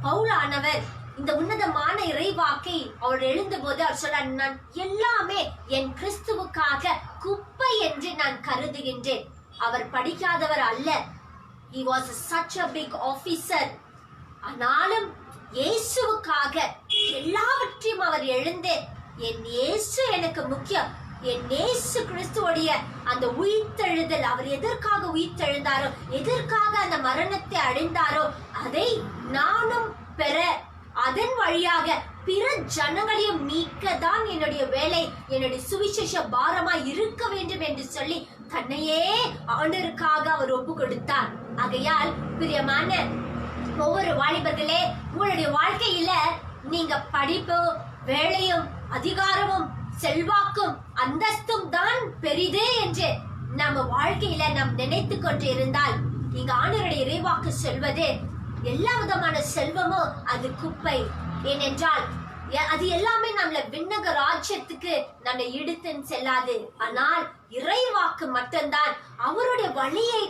பவுலானவர் இந்த உன்னதமான இறைவாக்கை அவர் எழுந்தபோது அவர் சொல்றார், நான் எல்லாமே என் கிறிஸ்துவுக்காக குப்பை என்று நான் கருதுகின்றேன். அவர் படிக்காதவர் அல்ல. He was such a big officer. ஆனாலும் இயேசுவுக்காக எல்லாவற்றையும் அவர் எழுந்து, என் இயேசு எனக்கு முக்கியம், என் இயேசு கிறிஸ்துவோடைய அந்த உயிர்த்தெழுதல், அவர் எதற்காக உயிர்த்தெழுந்தாரோ, எதற்காக அந்த மரணத்தை அடைந்தாரோ, அதை நானும் பெற, அதன் வழியாக பிற ஜனங்களையும் மீட்க தான் என்னுடைய வேலை, என்னுடைய சுவிசேஷ பாரமா இருக்க வேண்டும் என்று சொல்லி தன்னையே ஆண்டவருக்காக அவர் ஒப்பு கொடுத்தார். ஆகையால் பிரியமான ஒவ்வொரு வாலிபர்களே, உங்களுடைய வாழ்க்கையில நீங்க படிப்பு, வேலையும், அதிகாரமும், செல்வாக்கும், அந்தஸ்தும் தான் பெரிது என்று நம்ம வாழ்க்கையில நாம் நினைத்து கொண்டு இருந்தால், இங்க ஆண்டவருடைய இறைவாக்கு சொல்வது எல்லா விதமான செல்வமும் அது குப்பை. ஏனென்றால் அது எல்லாமே நம்மள விண்ணக ராஜ்யத்துக்கு நம்ம இழுத்துன்னு செல்லாது. ஆனால் இறைவாக்கு மட்டும்தான். அவருடைய வழியை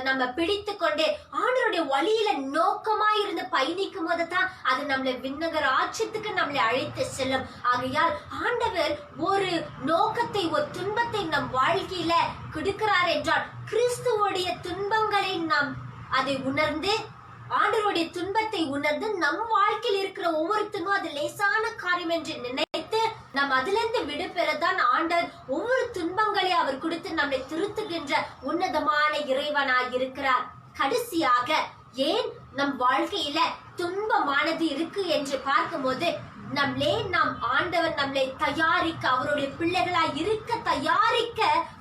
நம்ம பிடித்து கொண்டு ஆண்டவருடைய வழியில நோக்கமா இருந்து பயணிக்கும் போது தான் அது நம்மளை விண்ணக ராஜ்யத்துக்கு நம்மளை அழைத்து செல்லும். ஆகையால் ஆண்டவர் ஒரு நோக்கத்தை, ஒரு துன்பத்தை நம் வாழ்க்கையில கொடுக்கிறார் என்றால், கிறிஸ்துவோடைய துன்பங்களை நாம் அதை உணர்ந்து, ஆண்டவருடைய துன்பத்தை உணர்ந்து, நம் வாழ்க்கையில் இருக்கிற ஒவ்வொருத்தனும் அது லேசான காரியம் என்று நினைத்து நாம் அதிலிருந்து விடுபெறதான் ஆண்டவர் ஒவ்வொரு துன்பங்களை அவர் கொடுத்து நம்மை திருத்துகின்ற உன்னதமான இறைவனாய் இருக்கிறார். கடைசியாக ஏன் நம் வாழ்க்கையில துன்பமானது இருக்கு என்று பார்க்கும்போது, நாம் ஆண்டவர் நம்மளை தயாரிக்க, அவருடைய பிள்ளைகளாய் இருக்க தயாரிக்க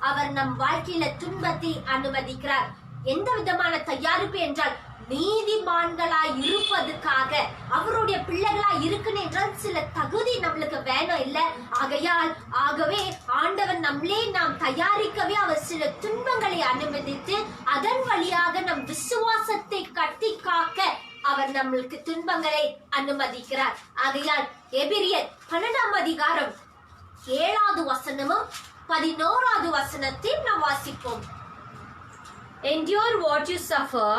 அவர் நம் வாழ்க்கையில துன்பத்தை அனுமதிக்கிறார். எந்த விதமான தயாரிப்பு என்றால், நீதிமான்களாய் இருப்பதற்காக, அவருடைய பிள்ளைகளாய் இருக்கணும் என்றால் சில தகுதி நம்மளுக்கு வேணும் இல்ல. ஆகவே ஆண்டவர் நம்மளே நாம் தயாரிக்கவே அவர் சில துன்பங்களை அனுமதித்து, அதன் வழியாக நம் விசுவாசத்தை கட்டி காக்க அவர் நம்மளுக்கு துன்பங்களை அனுமதிக்கிறார். ஆகையால் எபிரியர் 12ஆம் அதிகாரம் 7வது வசனமும் 11வது வசனத்தையும் நாம் வாசிப்போம். Endure what you suffer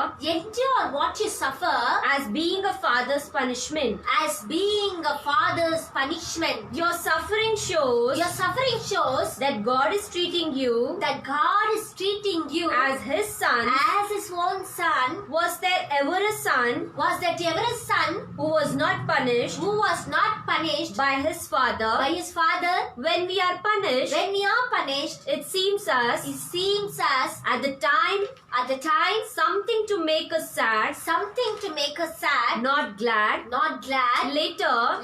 as being a father's punishment. Your suffering shows that God is treating you as his son. Was there ever a son who was not punished by his father? When we are punished, it seems us at the time At the time, something to make us sad, something to make us sad, not glad. not glad. Later,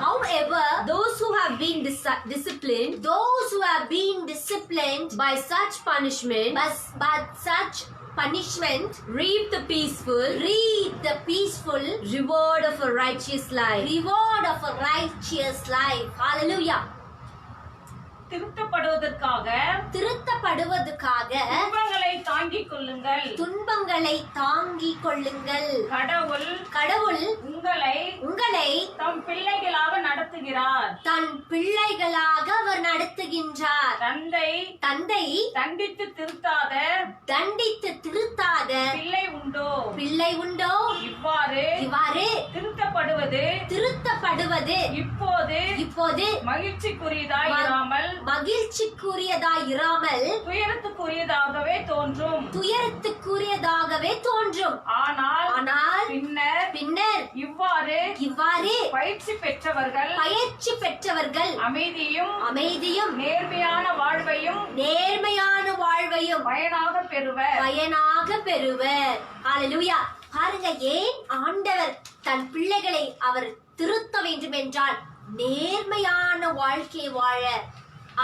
However, those who have been disciplined those who have been disciplined by such punishment but such punishment reap the peaceful reap the peaceful reward of a righteous life. reward of a righteous life. Hallelujah. திருத்தப்படுவதற்காக துன்பங்களை தாங்கிக் கொள்ளுங்கள். துன்பங்களை தாங்கிக் கொள்ளுங்கள். கடவுள் உங்களை தம் பிள்ளைகளாக நடத்துகிறார். தன் பிள்ளைகளாக அவர் நடத்துகின்றார். தந்தை தண்டித்து திருத்தாத பிள்ளை உண்டோ? இவ்வாறு திருத்தப்படுவது இப்போது மகிழ்ச்சிக்குரியதாயிராமல் துயரத்துக்குரியதாகவே தோன்றும். ஆனால் பின்னர் இவ்வாறு பயிற்சி பெற்றவர்கள் அமைதியும் நேர்மையான வாழ்வையும் பயனாக பெறுவர். ஹalleluya. பாருங்க, ஏன் ஆண்டவர் தன் பிள்ளைகளை அவர் திருத்த வேண்டும் என்றால் நேர்மையான வாழ்க்கை வாழ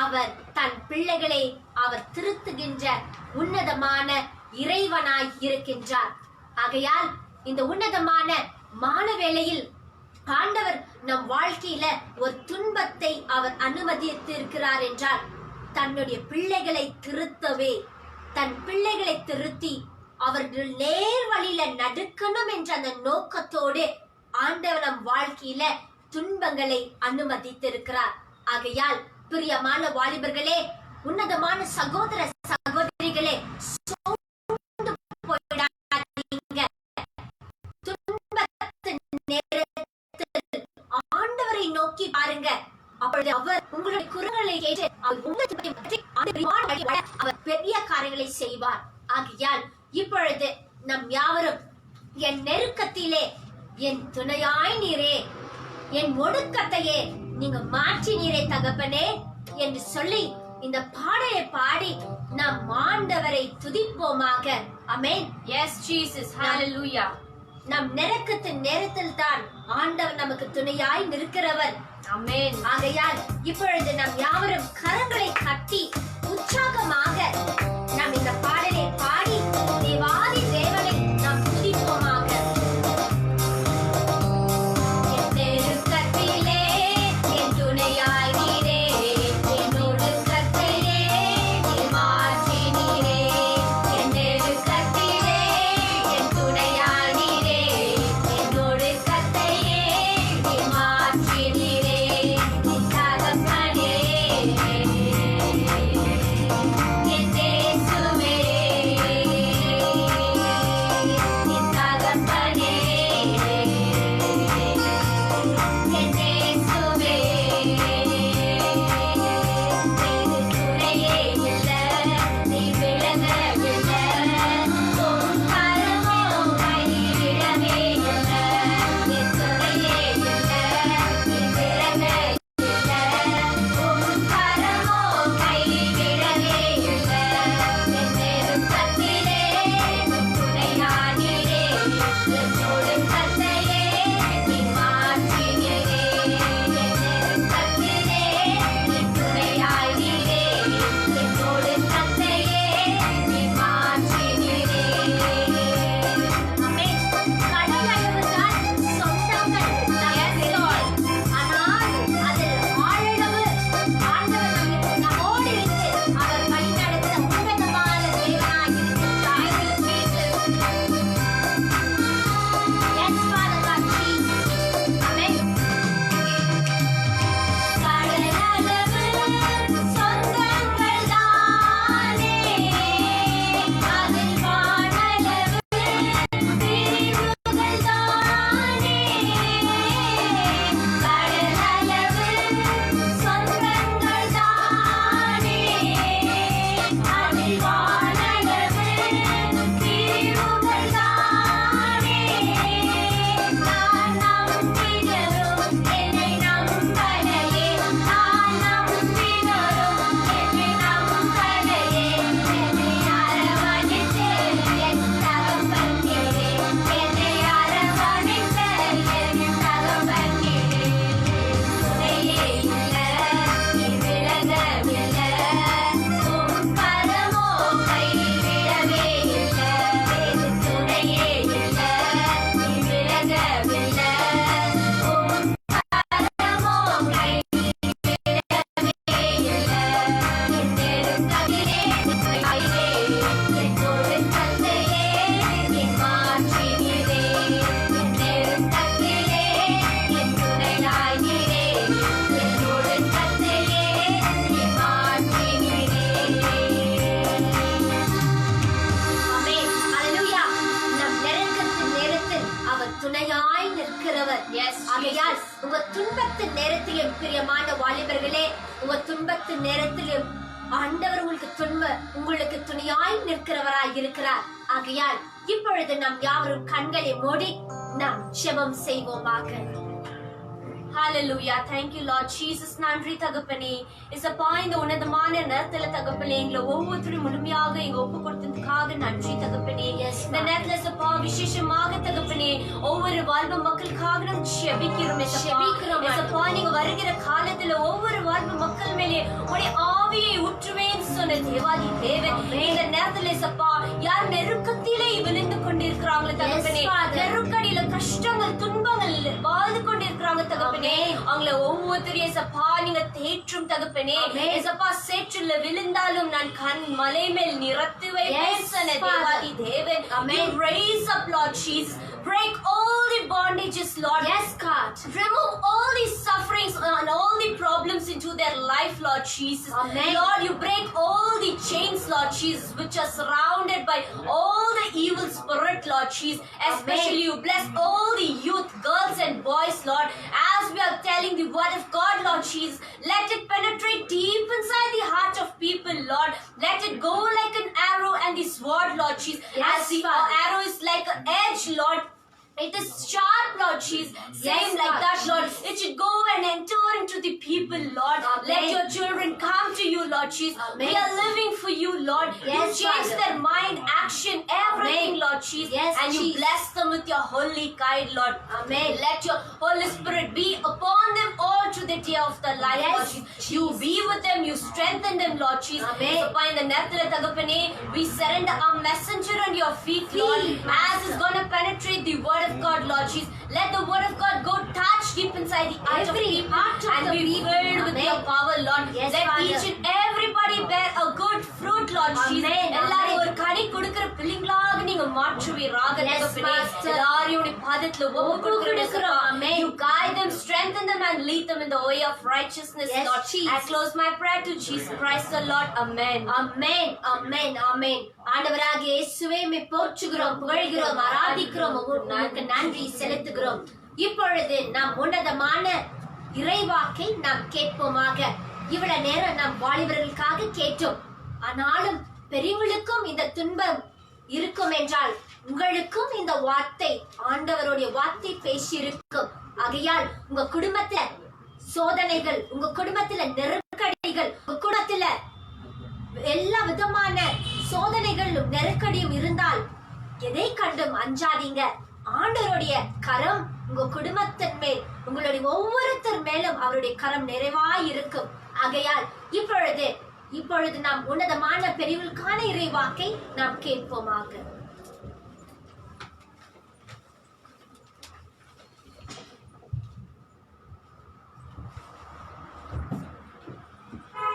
அவர் தன் பிள்ளைகளை அவர் திருத்துகின்ற உன்னதமான இறைவனாய் இருக்கின்றார். ஆகையால் இந்த உன்னதமான மானவேளையில் ஆண்டவர் நம் வாழ்க்கையில ஒரு துன்பத்தை அவர் அனுமதித்திருக்கிறார் என்றால் தன்னுடைய பிள்ளைகளை திருத்தவே, தன் பிள்ளைகளை திருத்தி அவர்கள் நேர் வழியில நடக்கணும் என்ற அந்த நோக்கத்தோடு ஆண்டவர் நம் வாழ்க்கையில துன்பங்களை அனுமதித்திருக்கிறார். ஆகையால் பிரியமான வாலிபர்களே, உன்னதமான சகோதர சகோதரிகளே, சோர்ந்து போய்டாதீங்க. துன்பத்தின் நேரத்தில் ஆண்டவரை நோக்கி பாருங்க. அப்பொழுது அவர் உங்களுடைய குரல்களை கேட்டு அவர் பெரிய காரியங்களை செய்வார். ஆகையால் இப்பொழுது நம் யாவரும் என் நெருக்கத்திலே என் துணையாய் நீரே, என் ஒடுக்கத்தையே நீங்க மாற்றி நீரே தகப்பனே என்று சொல்லி இந்த பாடலை பாடி நம் ஆண்டவரை துதிப்போமாக. ஆமென். Yes, Jesus. Hallelujah. நம் நெருக்கத்தின் நேரத்தில் தான் ஆண்டவர் நமக்கு துணையாய் நிற்கிறவர். Amen. ஆகையால் இப்பொழுது நம் யாவரும் கரங்களை கட்டி உற்சாகமாக நாம் இந்த பாடலை பாடி தேவாதி தேவனை நாம் துதிப்போமாக. என் நெருக்கத்திலே என் துணையாய் நீரே, என் ஒடுக்கத்தையே நீர் மாற்றி நீரே. என் நெருக்கத்திலே என் துணையாய் நீரே, என் ஒடுக்கத்தையே நீர் மாற்றி நீரே. என் தகப்பனே, என் ஆகையால் உங்க துன்பத்தின் நேரத்திலும் பிரியமான வாலிபர்களே, உங்க துன்பத்தின் நேரத்திலும் ஆண்டவர் உங்களுக்கு துணையாய் நிற்கிறவராய் இருக்கிறார். ஆகையால் இப்பொழுது நாம் யாவரும் கண்களை மூடி நாம் ஜெபம் செய்வோமாக. Hallelujah. Thank you Lord Jesus. நன்றி தகப்பனே. இசப்பா இந்த உன்னதமான நேரத்துல தகப்பனே எங்களை ஒவ்வொருத்தரும் முழுமையாக எங்க ஒப்பு கொடுத்ததுக்காக நன்றி தகப்பனே. இந்த நேரத்துல இசப்பா விசேஷமாக தகப்பனே ஒவ்வொரு வாழ்வு மக்களுக்காக நாம் ஜெபிக்கிறோம் இசப்பா. நீங்க வருகிற காலத்துல ஒவ்வொரு வாழ்வு மக்கள் மேலே உடைய ஆவியை ஊற்றுவேன் சொன்ன தேவாதி தேவன் இந்த நேரத்துல இசப்பா யார் நெருக்கத்திலே விழுந்து கொண்டிருக்கிறாங்களோ தகப்பனே, நெருக்கடியில கஷ்டங்கள் துன்பங்கள் வாழ்ந்து கொண்டிருக்கிறாங்க தகப்பனே, அவங்கள ஒவ்வொருத்தரையும் சப்பா நீங்க தேற்றும் தகப்பனே. சப்பா சேற்றுல விழுந்தாலும் நான் கண் மலை மேல் நிறுத்துவேன் சொன்ன தேவாதி தேவன். Raise up Lord Jesus. Break all the bondages, Lord. Yes, God. Remove all the sufferings and all the problems into their life, Lord Jesus. Amen. Lord, you break all the chains, Lord Jesus, which are surrounded by all the evil spirit, Lord Jesus. Especially you bless all the youth, girls and boys, Lord. As we are telling the word of God, Lord Jesus, let it penetrate deep inside the heart of people, Lord. Let it go like an arrow and the sword, Lord Jesus. Yes, as the arrow is like an edge, Lord. It is sharp, Lord Jesus. Same like that, Lord. It should go and enter into the people, Lord. Let your children come to you, Lord Jesus. We are living for you, Lord. You change their mind, action, everything, Lord Jesus. And you bless them with your holy guide, Lord. Amen. Let your Holy Spirit be upon them all to the day of their life, Lord Jesus. You be with them, you strengthen them, Lord Jesus. Amen. In the நேரத்துல தகப்பனே, we surrender our messenger on your feet, Lord. As is going to penetrate the word of God, Lord Jesus. Let the word of God go touch deep inside the heart of people and be filled with your power, Lord. Let each and everybody bear a good fruit, Lord Jesus. எல்லாரும் ஒரு கனி கொடுக்கிற பிள்ளைங்களாக நீங்க மாற்றுவீராக தகப்பனே. எல்லாரையும் உடைய பாதத்துல ஒப்பு கொடுக்கிறோம். You guide them, strengthen them and lead them in the way of righteousness, Lord. I close my prayer to Jesus Christ the Lord. Amen. Amen. Amen. Amen. ஆண்டவராகிய இயேசுவே மே போற்றுகிறோம், புகழ்கிறோம், ஆராதிக்கிறோம், உமக்கு நன்றி செலுத்துகிறோம். இப்பொழுது நாம் உன்னதமான இறைவாக்கை நாம் கேட்போமாக. இவ்வளவு நேரம் நாம் வாலிபர்களுக்காக கேட்டோம். ஆனாலும் பெரியவங்களுக்கும் இந்த துன்பம் இருக்கும் என்றால் உங்களுக்கும் இந்த வார்த்தை ஆண்டவருடைய வார்த்தை பேசி இருக்கும். ஆகையால் உங்க குடும்பத்துல சோதனைகள், உங்க குடும்பத்துல நெருக்கடிகள், உங்க குடும்பத்துல எல்லா விதமான சோதனைகளும் நெருக்கடியும் இருந்தால் எதை கண்டும் அஞ்சாதீங்க. ஆண்டவருடைய கரம் உங்க குடும்பத்தின் மேல், உங்களுடைய ஒவ்வொருத்தர் மேலும் அவருடைய கரம் நிறைவாய் இருக்கும். ஆகையால் இப்பொழுது நாம் உன்னதமான பெரியவர்களுக்கான இறைவாக்கை நாம் கேட்போமாக.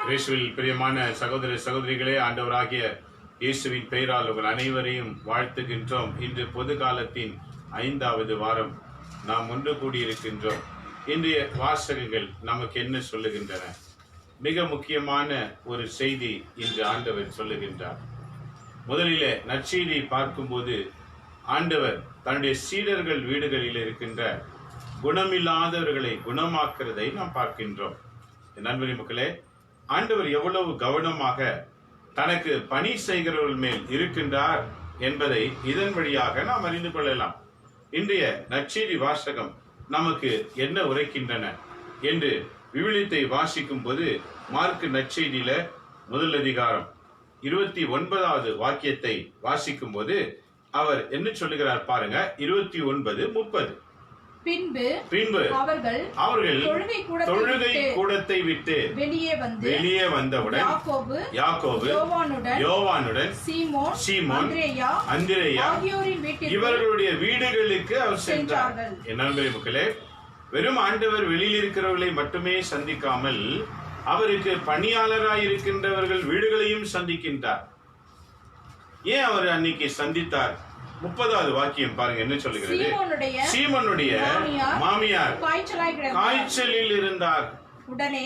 இயேசுவில் பிரியமான சகோதர சகோதரிகளே, ஆண்டவராகிய இயேசுவின் பெயரால் உங்கள் அனைவரையும் வாழ்த்துகின்றோம். இன்று பொது காலத்தின் 5வது வாரம் நாம் ஒன்று கூடியிருக்கின்றோம். இன்றைய வாசகங்கள் நமக்கு என்ன சொல்லுகின்றன? மிக முக்கியமான ஒரு செய்தி இன்று ஆண்டவர் சொல்லுகின்றார். முதலிலே நற்செய்தியை பார்க்கும்போது ஆண்டவர் தன்னுடைய சீடர்கள் வீடுகளில் இருக்கின்ற குணமில்லாதவர்களை குணமாக்குறதை நாம் பார்க்கின்றோம். நண்பர்களே மக்களே, ஆண்டவர் எவ்வளவு கவனமாக தனக்கு பணி செய்கிறவர்கள் மேல் இருக்கின்றார் என்பதை இதன் வழியாக நாம் அறிந்து கொள்ளலாம். இன்றைய நற்செய்தி வாசகம் நமக்கு என்ன உரைக்கின்றன என்று விவிலியத்தை வாசிக்கும் போது மார்க்கு நற்செய்தியில முதல் அதிகாரம் 29வது வாக்கியத்தை வாசிக்கும் போது அவர் என்ன சொல்லுகிறார் பாருங்க. 29:30. பின்பு அவர்கள் தொழுகை கூடத்தை விட்டு வெளியே வந்தவுடன் யாக்கோபு, யோவானுடன் சீமோன், அந்திரேயா இவர்களுடைய வீடுகளுக்கு அவர் சென்றார். என் நண்பரே மக்களே, வெறும் ஆண்டவர் வெளியில் இருக்கிறவர்களை மட்டுமே சந்திக்காமல் அவருக்கு பணியாளராய் இருக்கின்றவர்கள் வீடுகளையும் சந்திக்கின்றார். ஏன் அவர் அன்னைக்கு சந்தித்தார்? 30வது வாக்கியம் பாருங்க என்ன சொல்லுகிறது. சீமோனுடைய மாமியார் காய்ச்சலில் இருந்தார். உடனே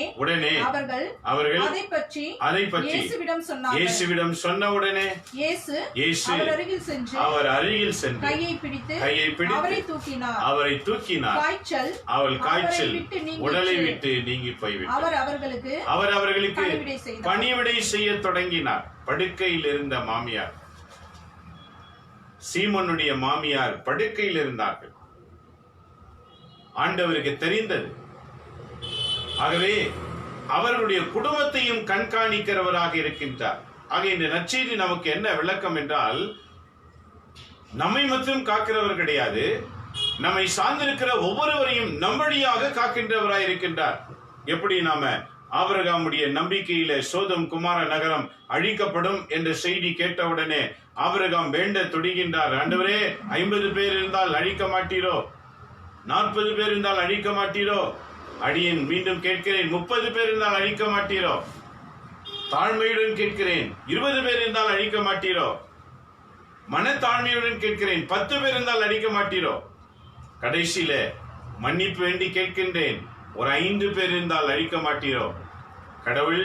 அவர்கள் அதை பற்றி இயேசுவிடம் சொன்ன உடனே இயேசு அவர் அருகில் சென்று கையை பிடித்து அவரை தூக்கினார். காய்ச்சல் உடலை விட்டு நீங்கி போய்விட்டார். அவர் அவர்களுக்கு பணிவிடை செய்ய தொடங்கினார். படுக்கையில் இருந்த மாமியார், சீமோனுடைய மாமியார் படுக்கையில் இருந்தார்கள். ஆண்டவருக்கு தெரிந்தது. ஆகவே அவர்களுடைய குடும்பத்தையும் கண்காணிக்கிறவராக இருக்கின்றார். ஆக இந்த நற்செய்தி நமக்கு என்ன விளக்கம் என்றால், நம்மை மட்டும் காக்கிறவர் கிடையாது, நம்மை சார்ந்திருக்கிற ஒவ்வொருவரையும் நம்மடியாக காக்கின்றவராய் இருக்கின்றார். எப்படி நாம ஆபிரகாமுடைய நம்பிக்கையில சோதம் குமார நகரம் அழிக்கப்படும் என்ற செய்தி கேட்டவுடனே ஆபிரகாம் வேண்ட துடிகின்றார். ஆண்டவரே, 50 பேர் இருந்தால் அழிக்க மாட்டீரோ? 40 பேர் இருந்தால் அழிக்க மாட்டீரோ? அடியேன் மீண்டும் கேட்கிறேன், 30 பேர் இருந்தால் அழிக்க மாட்டீரோ? தாழ்மையுடன் கேட்கிறேன், 20 பேர் இருந்தால் அழிக்க மாட்டீரோ? மனத்தாழ்மையுடன் கேட்கிறேன், 10 பேர் இருந்தால் அழிக்க மாட்டீரோ? கடைசியில மன்னிப்பு வேண்டி கேட்கின்றேன், ஒரு 5 பேர் இருந்தால் அழிக்க மாட்டீரோ? கடவுள்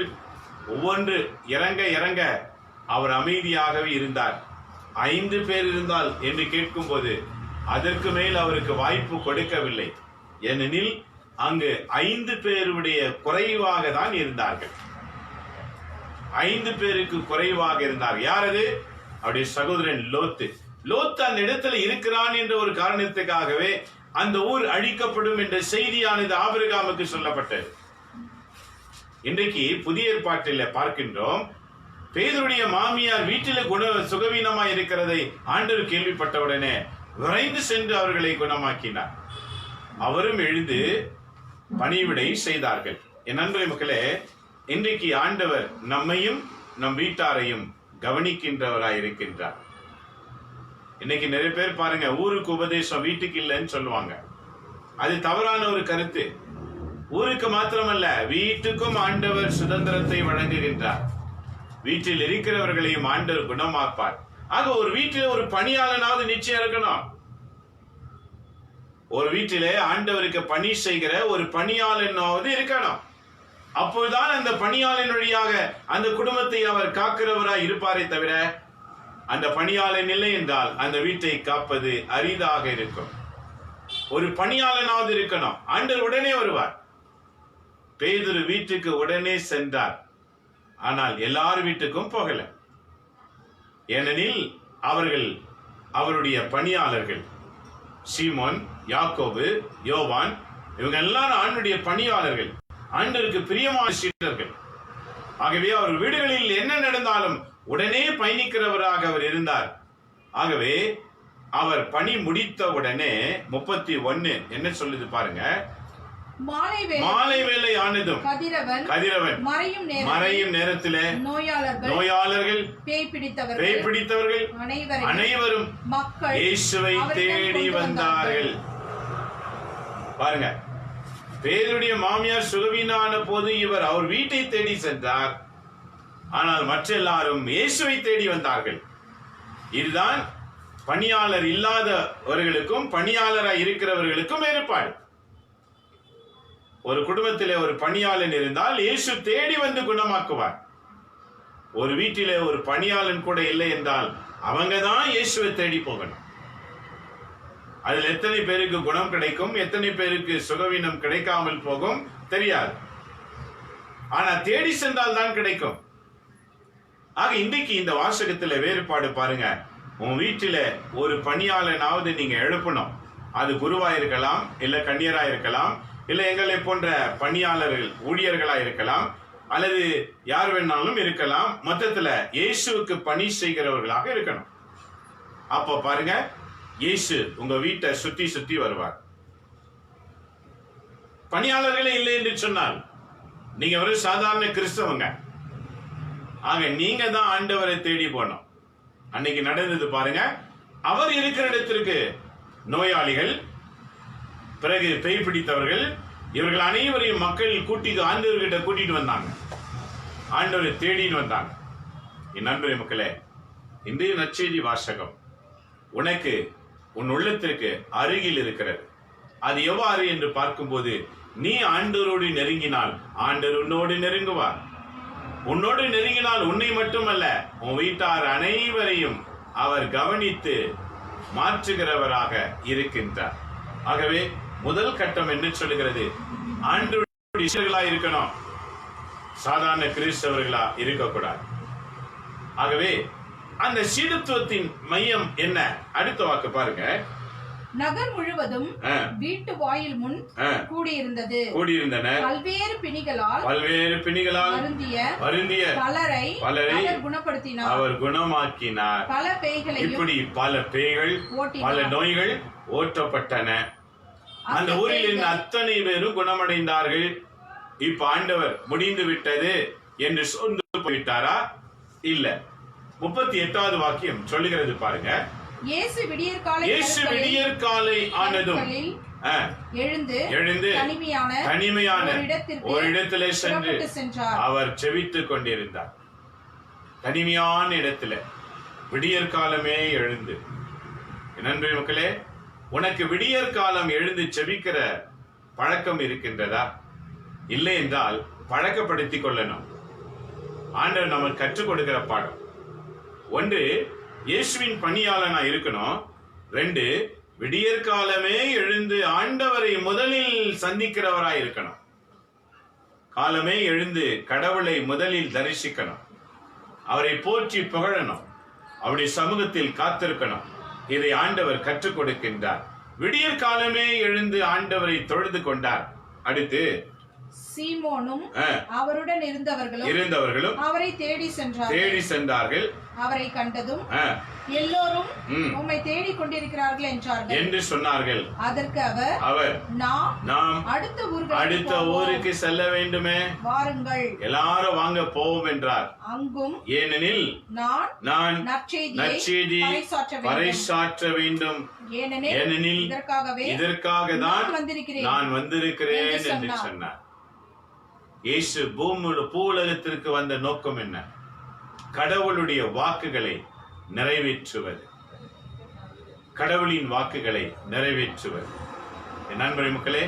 ஒவ்வொன்று இறங்க இறங்க அவர் அமைதியாகவே இருந்தார். 5 பேர் இருந்தால் என்று கேட்கும் போது அதற்கு மேல் அவருக்கு வாய்ப்பு கொடுக்கவில்லை. ஏனெனில் அங்கு 5 பேருடைய குறைவாக தான் இருந்தார்கள். 5 பேருக்கு குறைவாக இருந்தார். யார் அது? அவருடைய சகோதரன் லோத்து. அந்த இடத்துல இருக்கிறான் என்ற ஒரு காரணத்துக்காகவே அந்த ஊர் அழிக்கப்படும் என்ற செய்தியானது ஆபிரகாமுக்கு சொல்லப்பட்டது. இன்றைக்கு புதிய ஏற்பாட்டில் பார்க்கின்றோம், பேதுருடைய மாமியார் வீட்டில் சுகவீனமாய் இருக்கிறதை ஆண்டவர் கேள்விப்பட்டவுடனே விரைந்து சென்று அவர்களை குணமாக்கினார். அவரும் எழுந்து பணிவிடை செய்தார்கள். என் நண்பர்களே, மக்களே, இன்றைக்கு ஆண்டவர் நம்மையும் நம் வீட்டாரையும் கவனிக்கின்றவராய் இருக்கின்றார். இன்னைக்கு நிறைய பேர் பாருங்க, ஊருக்கு உபதேசம் வீட்டுக்கு இல்லைன்னு சொல்லுவாங்க. அது தவறான ஒரு கருத்து. ஊருக்கு மாத்திரமல்ல, வீட்டுக்கும் ஆண்டவர் சுதந்திரத்தை வழங்குகின்றார். வீட்டில் இருக்கிறவர்களையும் ஆண்டவர் குணமாப்பார். ஆக ஒரு வீட்டில் ஒரு பணியாளனாவது நிச்சயம் இருக்கணும். ஒரு வீட்டிலே ஆண்டவருக்கு பணி செய்கிற ஒரு பணியாளனாவது இருக்கணும். அப்போதுதான் அந்த பணியாளன் வழியாக அந்த குடும்பத்தை அவர் காக்கிறவராய் இருப்பாரே தவிர, அந்த பணியாளன் இல்லை என்றால் அந்த வீட்டை காப்பது அரிதாக இருக்கும். ஒரு பணியாளனாவது இருக்கணும். ஆண்டவர் உடனே வருவார். பேதுரு வீட்டுக்கு உடனே சென்றார். ஆனால் எல்லார் வீட்டுக்கும் போகல. ஏனெனில் அவர்கள் அவருடைய பணியாளர்கள். சீமோன், யாக்கோபு, யோவான், இவங்க எல்லாரும் ஆண்டவருடைய பணியாளர்கள், ஆண்டவருக்கு பிரியமான சீடர்கள். ஆகவே அவர் வீடுகளில் என்ன நடந்தாலும் உடனே பயணிக்கிறவராக அவர் இருந்தார். ஆகவே அவர் பணி முடித்த உடனே 31 என்ன சொல்லுது பாருங்க. மாலை வேளை ஆனதும் கதிரவன் மறையும் நேரத்திலே நோயாளர்கள், பேய் பிடித்தவர்கள் அனைவரும் இயேசுவை தேடி வந்தார்கள். பாருங்க, பேதுருடைய மாமியார் சுகவீனான போது இவர் அவர் வீட்டை தேடி சென்றார். ஆனால் மற்ற எல்லாரும் இயேசுவை தேடி வந்தார்கள். இதுதான் பணியாளர் இல்லாதவர்களுக்கும் பணியாளராய் இருக்கிறவர்களுக்கும் வேறுபாடு. ஒரு குடும்பத்திலே ஒரு பணியாளன் இருந்தால் இயேசு தேடி வந்து குணமாக்குவார். ஒரு வீட்டிலே ஒரு பணியாளன் கூட இல்லை என்றால் அவங்க தான் இயேசுவை தேடி போகணும். அதில் எத்தனை பேருக்கு குணம் கிடைக்கும், எத்தனை பேருக்கு சுகவீனம் கிடைக்காமல் போகும் தெரியாது. ஆனா தேடி சென்றால் தான் கிடைக்கும். ஆக இன்றைக்கு இந்த வாசகத்துல வேறுபாடு பாருங்க. உன் வீட்டில ஒரு பணியாளனாவது நீங்க எழுப்பணும். அது குருவா இருக்கலாம், இல்ல கன்னியரா இருக்கலாம், இல்ல எங்களை போன்ற பணியாளர்கள் ஊழியர்களா இருக்கலாம், அல்லது யார் வேணாலும் இருக்கலாம். மொத்தத்துல இயேசுவுக்கு பணி செய்கிறவர்களாக இருக்கணும். அப்ப பாருங்க, இயேசு உங்க வீட்டை சுத்தி சுத்தி வருவார். பணியாளர்களே இல்லை என்று சொன்னால் நீங்க ஒரு சாதாரண கிறிஸ்தவங்க. ஆக நீங்க தான் ஆண்டவரை தேடி போனோம். அன்னைக்கு நடந்தது பாருங்க. அவர் இருக்கிற இடத்திற்கு நோயாளிகள், பிறகு பேய் பிடித்தவர்கள், இவர்கள் அனைவரையும் மக்கள் ஆண்டவர்கிட்ட கூட்டிட்டு வந்தாங்க. ஆண்டவரை தேடின்னு வந்தாங்க. என் நண்பரே மக்களே, இன்றைய நற்செய்தி வாசகம் உனக்கு உன் உள்ளத்திற்கு அருகில் இருக்கிறது. அது எவ்வாறு என்று பார்க்கும்போது நீ ஆண்டவரோடு நெருங்கினால் ஆண்டவர் உன்னோடு நெருங்குவார். உன்னோடு நெருங்கினால் உன்னை மட்டுமல்ல உன் வீட்டார் அனைவரையும் அவர் கவனித்து மாற்றுகிறவராக இருக்கின்றார். ஆகவே முதல் கட்டம் என்ன சொல்லுகிறது? ஆண்டவர்களா இருக்கணும், சாதாரண கிறிஸ்தவர்களா இருக்கக்கூடாது. ஆகவே அந்த சீடத்துவத்தின் மையம் என்ன? அடுத்த வாக்கு பாருங்க. நகர் முழுவதும் வீட்டு வாயில் முன் கூடியிருந்தன. பல்வேறு பிணிகளால் வருந்திய பலரை அவர் குணமாக்கினார். இப்படி பல பேய்கள் பல நோய்கள் ஓட்டப்பட்டன. அந்த ஊரில் இருந்த அத்தனை பேரும் குணமடைந்தார்கள். இப்ப ஆண்டவர் முடிந்து விட்டது என்று சொந்து போயிட்டாரா? இல்ல. 38வது வாக்கியம் சொல்லுகிறது பாருங்க. இயேசு விடியற்காலை ஆனதும் எழுந்து தனிமையான ஒரு இடத்திலே சென்றார். அவர் செபித்துக் கொண்டிருந்தார். தனிமையான இடத்துல விடியற்காலமே எழுந்து. நன்றி மக்களே, உனக்கு விடியற்காலம் எழுந்து செபிக்கிற பழக்கம் இருக்கின்றதா? இல்லை என்றால் பழக்கப்படுத்திக் கொள்ளணும். ஆண்டவர் நமக்கு கற்றுக் கொடுக்கிற பாடம். 1, இயேசுவின் பணியாளனா இருக்கணும். 2, விடியற்காலமே எழுந்து ஆண்டவரை முதலில் சந்திக்கிறவராய் இருக்கணும். காலமே எழுந்து கடவுளை முதலில் தரிசிக்கணும். அவரை போற்றி புகழணும். அவருடைய சமூகத்தில் காத்திருக்கணும். இதை ஆண்டவர் கற்றுக் கொடுக்கின்றார். விடியற்காலமே எழுந்து ஆண்டவரை தொழுது கொண்டார். அடுத்து சீமோனும் அவருடன் இருந்தவர்களும் அவரை தேடி சென்றார்கள். அவரை கண்டதும் எல்லோரும் உம்மை தேடிக் கொண்டிருக்கிறார்கள் என்றார்கள் என்று சொன்னார்கள். அதற்கு அவர் நாம் அடுத்த ஊருக்கு செல்ல வேண்டுமே, வாருங்கள், எல்லாரும் வாங்க போவோம் என்றார். அங்கும் ஏனெனில் நான் நற்செய்தியை பறைசாற்ற வேண்டும், ஏனெனில் இதற்காக தான் நான் வந்திருக்கிறேன் என்று சொன்னார். இயேசு பூவுலகத்திற்கு வந்த நோக்கம் என்ன? கடவுளுடைய வாக்குகளை நிறைவேற்றுவது. கடவுளின் வாக்குகளை நிறைவேற்றுவது. நண்பரே மக்களே,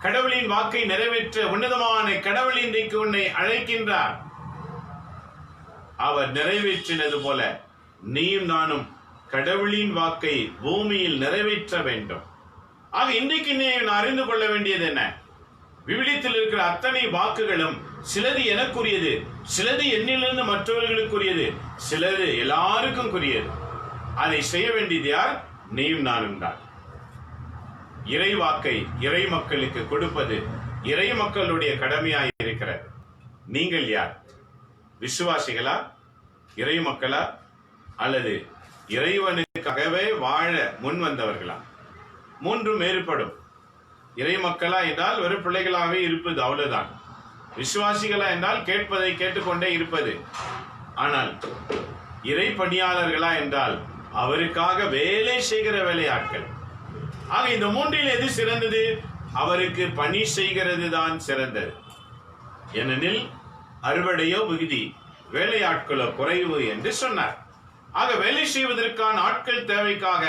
கடவுளின் வாக்கை நிறைவேற்ற உன்னதமான கடவுள் இன்றைக்கு உன்னை அழைக்கின்றார். அவர் நிறைவேற்றினது போல நீயும் நானும் கடவுளின் வாக்கை பூமியில் நிறைவேற்ற வேண்டும். ஆக இன்றைக்கு நீ அறிந்து கொள்ள வேண்டியது என்ன? விவிலியத்தில் இருக்கிற அத்தனை வாக்குகளும் சிலது எனக்குரியது, சிலது என்னிலிருந்து மற்றவர்களுக்குரியது, சிலது எல்லாருக்கும் குறியது. அதை செய்ய வேண்டியது யார்? நீயும் நானும் தான். இறை வாக்கை இறை மக்களுக்கு கொடுப்பது இறை மக்களுடைய கடமையாய் இருக்கிறது. நீங்கள் யார்? விசுவாசிகளா, இறை மக்களா, அல்லது இறைவனுக்காகவே வாழ முன் வந்தவர்களா? மூன்றும் வேறுபடும். இறை மக்களா என்றால் வெறும் பிள்ளைகளாகவே இருப்பது, அவ்வளவுதான். விசுவாசிகளா என்றால் கேட்பதை கேட்டுக்கொண்டே இருப்பது. ஆனால் இறை பணியாளர்களா என்றால் அவருக்காக வேலை செய்கிற வேலையாட்கள். ஆக இந்த மூன்றில் எது சிறந்தது? அவருக்கு பணி செய்கிறது தான் சிறந்தது. ஏனெனில் அறுவடையோ மிகுதி, வேலையாட்களோ குறைவு என்று சொன்னார். ஆக வேலை செய்வதற்கான ஆட்கள் தேவைக்காக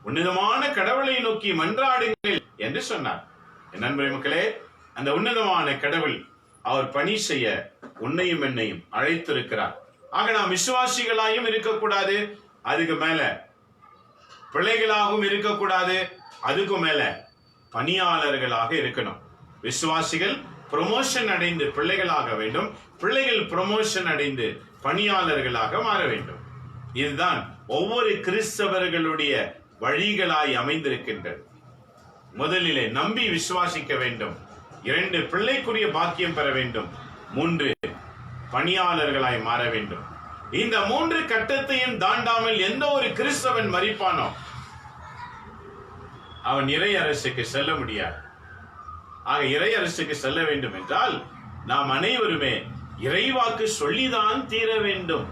உன்னதமான கடவுளை நோக்கி மன்றாடுங்கள் என்று சொன்னார். என் நண்பரே மக்களே, அந்த உன்னதமான கடவுள் அவர் பணி செய்ய உன்னையும் என்னையும் அழைத்திருக்கிறார். ஆக நாம் விசுவாசிகளாயும் இருக்கக்கூடாது, அதுக்கு மேல பிள்ளைகளாகவும் இருக்கக்கூடாது, அதுக்கு மேல பணியாளர்களாக இருக்கணும். விசுவாசிகள் ப்ரமோஷன் அடைந்து பிள்ளைகளாக வேண்டும், பிள்ளைகள் ப்ரமோஷன் அடைந்து பணியாளர்களாக மாற வேண்டும். இதுதான் ஒவ்வொரு கிறிஸ்தவர்களுடைய வழிகளாய் அமைந்திருக்கின்றது. முதலிலே நம்பி விசுவாசிக்க வேண்டும். 2, பிள்ளைக்குரிய பாக்கியம் பெற வேண்டும். 3, பணியாளர்களாய் மாற வேண்டும். இந்த 3 கட்டத்தையும் தாண்டாமல் எந்த ஒரு கிறிஸ்தவன் மரிப்பானோ அவன் இறை அரசுக்கு செல்ல முடியாது. ஆக இறை அரசுக்கு செல்ல வேண்டும் என்றால் நாம் அனைவருமே இறைவாக்கு சொல்லிதான் தீர வேண்டும்.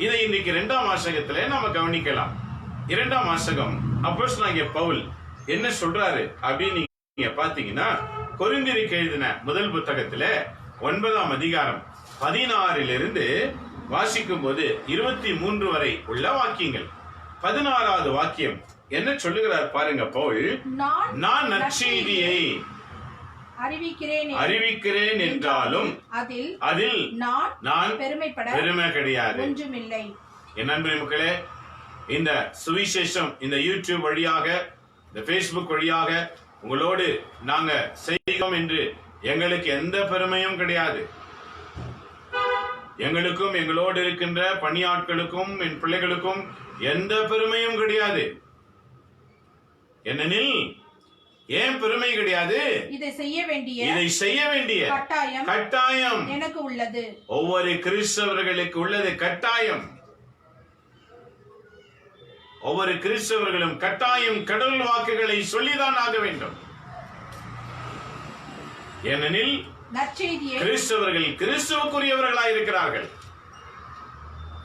இதை இன்னைக்கு 2ஆம் வாசகத்திலே நாம கவனிக்கலாம். 2ஆம் வாசகம் அப்போஸ்தலனாகிய பவுல் என்ன சொல்றாரு அப்படின்னு நீங்க பாத்தீங்கன்னா, கொரிந்தியருக்கு எழுதின முதல் புத்தகத்துல 9ஆம் அதிகாரம் 16 வாசிக்கும் போது 23 வரை உள்ள வாக்கியங்கள். 16வது வாக்கியம் என்ன சொல்லுகிறார் பாருங்க. பவுல், நான் நற்செய்தியை அறிவிக்கிறேன் என்றாலும் அதில் நான் பெருமை கிடையாது. ஒன்றுமில்லை. என் நண்பரே மக்களே, இந்த சுவிசேஷம் இந்த யூடியூப் வழியாக, இந்த Facebook வழியாக உங்களோடு நாங்க செய்கிறோம் என்று எங்களுக்கு எந்த பெருமையும் கிடையாது. எங்களுக்கும் எங்களோடு இருக்கின்ற பணியாட்களுக்கும் என் பிள்ளைகளுக்கும் எந்த பெருமையும் கிடையாது. ஏனெனில் ஏன் பெருமை கிடையாது? இதை செய்ய வேண்டிய கட்டாயம் எனக்கு உள்ளது. ஒவ்வொரு கிறிஸ்தவர்களுக்கு உள்ளது கட்டாயம். ஒவ்வொரு கிறிஸ்தவர்களும் கட்டாயம் கடவுள் வாக்குகளை சொல்லிதான் ஆக வேண்டும். ஏனெனில் கிறிஸ்தவர்கள் கிறிஸ்துவுக்குரியவர்களாயிருக்கிறார்கள்.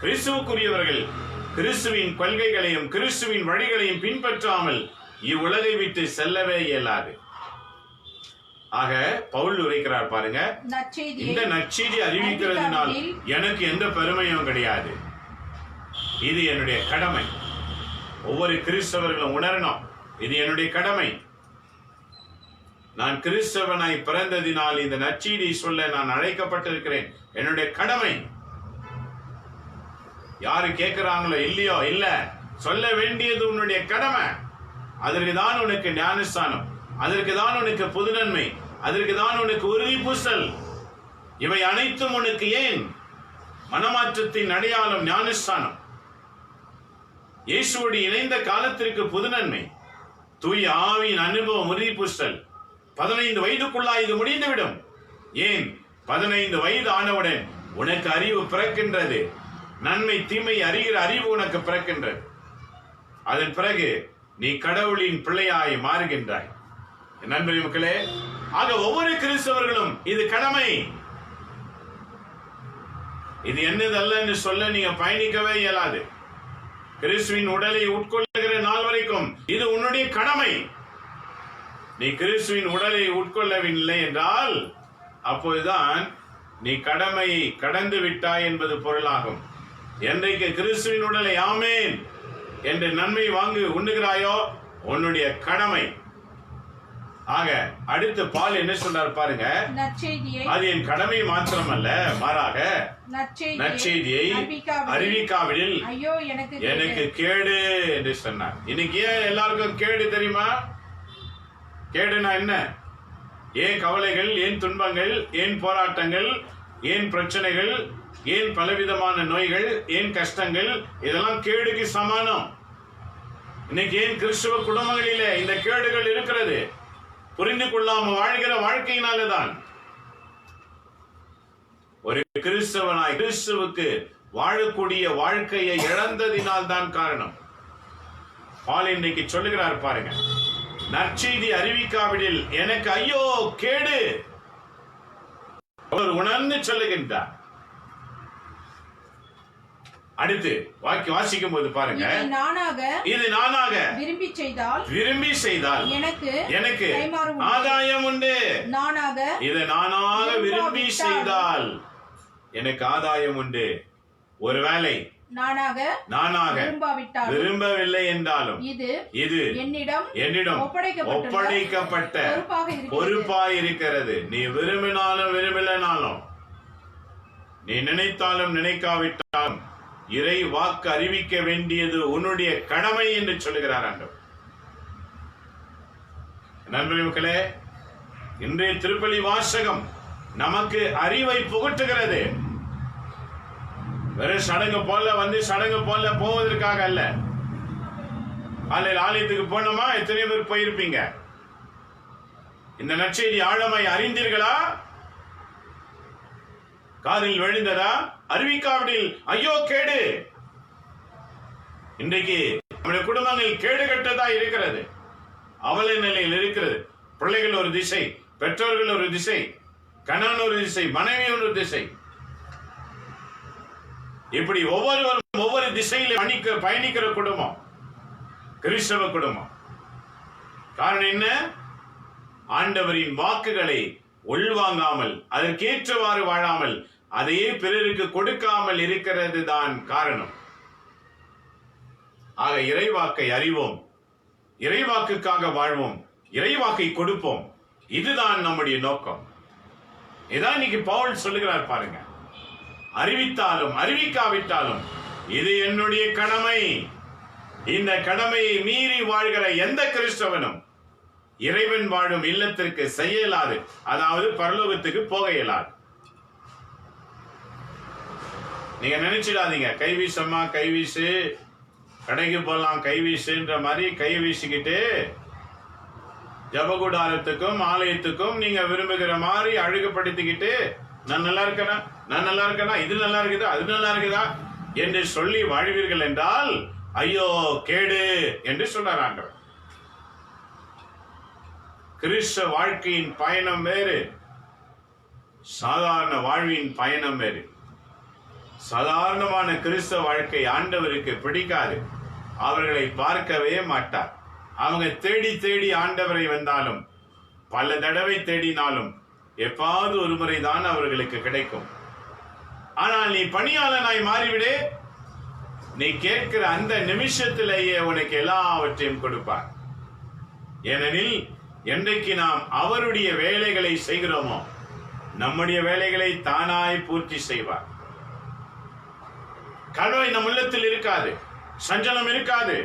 கிறிஸ்துவுக்குரியவர்கள் கிறிஸ்துவின் கொள்கைகளையும் கிறிஸ்துவின் வழிகளையும் பின்பற்றாமல் இவ்வுலகை விட்டு செல்லவே இயலாது. ஆக பவுல் உரைக்கிறார் பாருங்க, இந்த நற்செய்தி அறிவிக்கிறதுனால் எனக்கு எந்த பெருமையும் கிடையாது. இது என்னுடைய கடமை. ஒவ்வொரு கிறிஸ்தவர்களும் உணரணும், இது என்னுடைய கடமை. நான் கிறிஸ்தவனாய் பிறந்ததினால் இந்த நற்செய்தி சொல்ல நான் அழைக்கப்பட்டிருக்கிறேன். என்னுடைய கடமை. யாரு கேட்கிறாங்களோ இல்லையோ, இல்ல, சொல்ல வேண்டியது உன்னுடைய கடமை. அதற்கு தான் உனக்கு ஞானஸ்தானம், அதற்கு தான் உனக்கு புதுநன்மை, அதற்கு தான் உனக்கு உறுதி பூசல். இவை அனைத்தும் உனக்கு ஏன்? மனமாற்றத்தின் அடையாளம் ஞானஸ்தானம். இயேசுவோடு இணைந்த காலத்திற்கு புதுநன்மை, தூய ஆவியின் அனுபவம், உறுதி பூசல். 15 வயதுக்குள்ளா இது முடிந்துவிடும். ஏன்? 15 வயது ஆனவுடன் உனக்கு அறிவு பிறக்கின்றது. நன்மை தீமை அறிகிற அறிவு உனக்கு பிறக்கின்றது. அதன் பிறகு நீ கடவுளின் பிள்ளையாய் மாறுகின்றாய். நண்பரே மக்களே, ஆக ஒவ்வொரு கிறிஸ்தவர்களும் இது கடமை. இது என்னதல்ல என்று சொல்ல நீங்க பயணிக்கவே இயலாது. கிறிஸ்துவின் உடலை உட்கொள்ளுகிற நாள் வரைக்கும் இது உன்னுடைய கடமை. நீ கிறிஸ்துவின் உடலை உட்கொள்ளவில்லை என்றால் அப்போதுதான் நீ கடமையை கடந்து விட்டாய் என்பது பொருளாகும். என்றைக்கு கிறிஸ்துவின் உடலை ஆமேன் என்று நன்மை வாங்கி உண்ணுகிறாயோ உன்னுடைய கடமை. ஆக அடுத்து பால் என்ன சொல்றார் பாருங்க, அது என் கடமை மாத்திரமல்ல, மாறாக நற்செய்தியை அறிவிக்காவிடில் எனக்கு கேடு என்று சொன்னார். இன்னைக்கு ஏன் எல்லாருக்கும் கேடு தெரியுமா? கேடுனா என்ன? ஏன் கவலைகள், ஏன் துன்பங்கள், ஏன் போராட்டங்கள், ஏன் பிரச்சனைகள், ஏன் பலவிதமான நோய்கள், ஏன் கஷ்டங்கள், இதெல்லாம் கேடுக்கு சமானம். இன்னைக்கு ஏன் கிறிஸ்துவ குடும்பங்களிலே இந்த கேடுகள் இருக்கிறது? புரிந்து கொள்ளாம வாழ்கிற வாழ்க்கையினாலதான். ஒரு கிறிஸ்தவனாய் கிறிஸ்துவுக்கு வாழக்கூடிய வாழ்க்கையை இழந்ததினால் தான் காரணம். பால் இன்றைக்கு சொல்லுகிறார் பாருங்க, நற்செய்தி அறிவிக்காவிடில் எனக்கு ஐயோ கேடு. அவர் உணர்ந்து சொல்லுகின்றார். அடுத்து வாசிக்கும் போது பாருங்க, இது நானாக விரும்பி செய்தால் எனக்கு ஆதாயம் உண்டு. இதை நானாக விரும்பி செய்தால் எனக்கு ஆதாயம் உண்டு. ஒருவேளை நானாக விரும்பவில்லை என்றாலும் இது என்னிடம் ஒப்படைக்கப்பட்ட பொறுப்பாய் இருக்கிறது. நீ விரும்பினாலும் விரும்பலனாலும், நீ நினைத்தாலும் நினைக்காவிட்டாலும் இறை வாக்கு அறிவிக்க வேண்டியது உன்னுடைய கடமை என்று சொல்லுகிறார் ஆண்டவர். நண்பர்களே மக்களே, இன்றைய திருப்பலி வாசகம் நமக்கு அறிவை புகட்டுகிறது. வெறும் சடங்கு போல வந்து சடங்கு போல போவதற்காக அல்ல. ஆலயத்துக்கு போனோமா? எத்தனை பேர் போயிருப்பீங்க? இந்த நற்செய்தி ஆழமாய் அறிந்தீர்களா? காதில் விழுந்ததா? அறிவிக்காவிடில் ஐயோ கேடு. இன்றைக்கு நம்முடைய குடும்பங்கள் கேடு கட்டதா இருக்கிறது, அவல நிலையில் இருக்கிறது. பிள்ளைகள் ஒரு திசை, பெற்றோர்கள் ஒரு திசை, கணவன் ஒரு திசை, மனைவி ஒரு திசை. இப்படி ஒவ்வொருவரும் ஒவ்வொரு திசையில பயணிக்கிற குடும்பம் கிறிஸ்தவ குடும்பம். காரணம் என்ன? ஆண்டவரின் வாக்குகளை உள்வாங்காமல், அதற்கேற்றவாறு வாழாமல், அதையே பிறருக்கு கொடுக்காமல் இருக்கிறது தான் காரணம். ஆக இறைவாக்கை அறிவோம், இறைவாக்குக்காக வாழ்வோம், இறைவாக்கை கொடுப்போம். இதுதான் நம்முடைய நோக்கம். இதான் இன்னைக்கு பவுல் சொல்லுகிறார் பாருங்க. அறிவித்தாலும் அறிவிக்காவிட்டாலும் இது என்னுடைய கடமை. இந்த கடமையை மீறி வாழ்கிற எந்த கிறிஸ்தவனும் இறைவன் வாழும் இல்லத்திற்கு செய்ய இயலாது, அதாவது பரலோகத்துக்கு போக இயலாது. நீங்க நினைச்சிடாதீங்க கைவீசம்மா கைவீசு, கடைக்கு போடலாம் கைவீசுன்ற மாதிரி கை வீசிக்கிட்டு ஜபகுடாரத்துக்கும் ஆலயத்துக்கும் நீங்க விரும்புகிற மாதிரி அழகுபடுத்திக்கிட்டு நான் நல்லா இருக்கேனா, நான் நல்லா இருக்கேனா, இது நல்லா இருக்குதா, அது நல்லா இருக்குதா என்று சொல்லி வாழ்வீர்கள் என்றால் ஐயோ கேடு என்று சொன்னார் ஆண்டவர். கிறிஸ்தவ வாழ்க்கையின் பயணம் வேறு, சாதாரண வாழ்வின் பயணம் வேறு. சாதாரணமான கிறிஸ்தவ வாழ்க்கை ஆண்டவருக்கு பிடிக்காது. அவர்களை பார்க்கவே மாட்டார். அவங்க தேடி தேடி ஆண்டவரை வந்தாலும், பல தடவை தேடினாலும் எப்பாவது ஒரு முறைதான் அவர்களுக்கு கிடைக்கும். ஆனால் நீ பணியாளனாய் மாறிவிடு, நீ கேட்கிற அந்த நிமிஷத்திலேயே உனக்கு எல்லாவற்றையும் கொடுப்பார். ஏனெனில் என்றைக்கு நாம் அவருடைய வேலைகளை செய்கிறோமோ நம்முடைய வேலைகளை தானாய் பூர்த்தி செய்வார். கவலை நம் உள்ளத்தில் இருக்காது, சஞ்சலம் இருக்காது,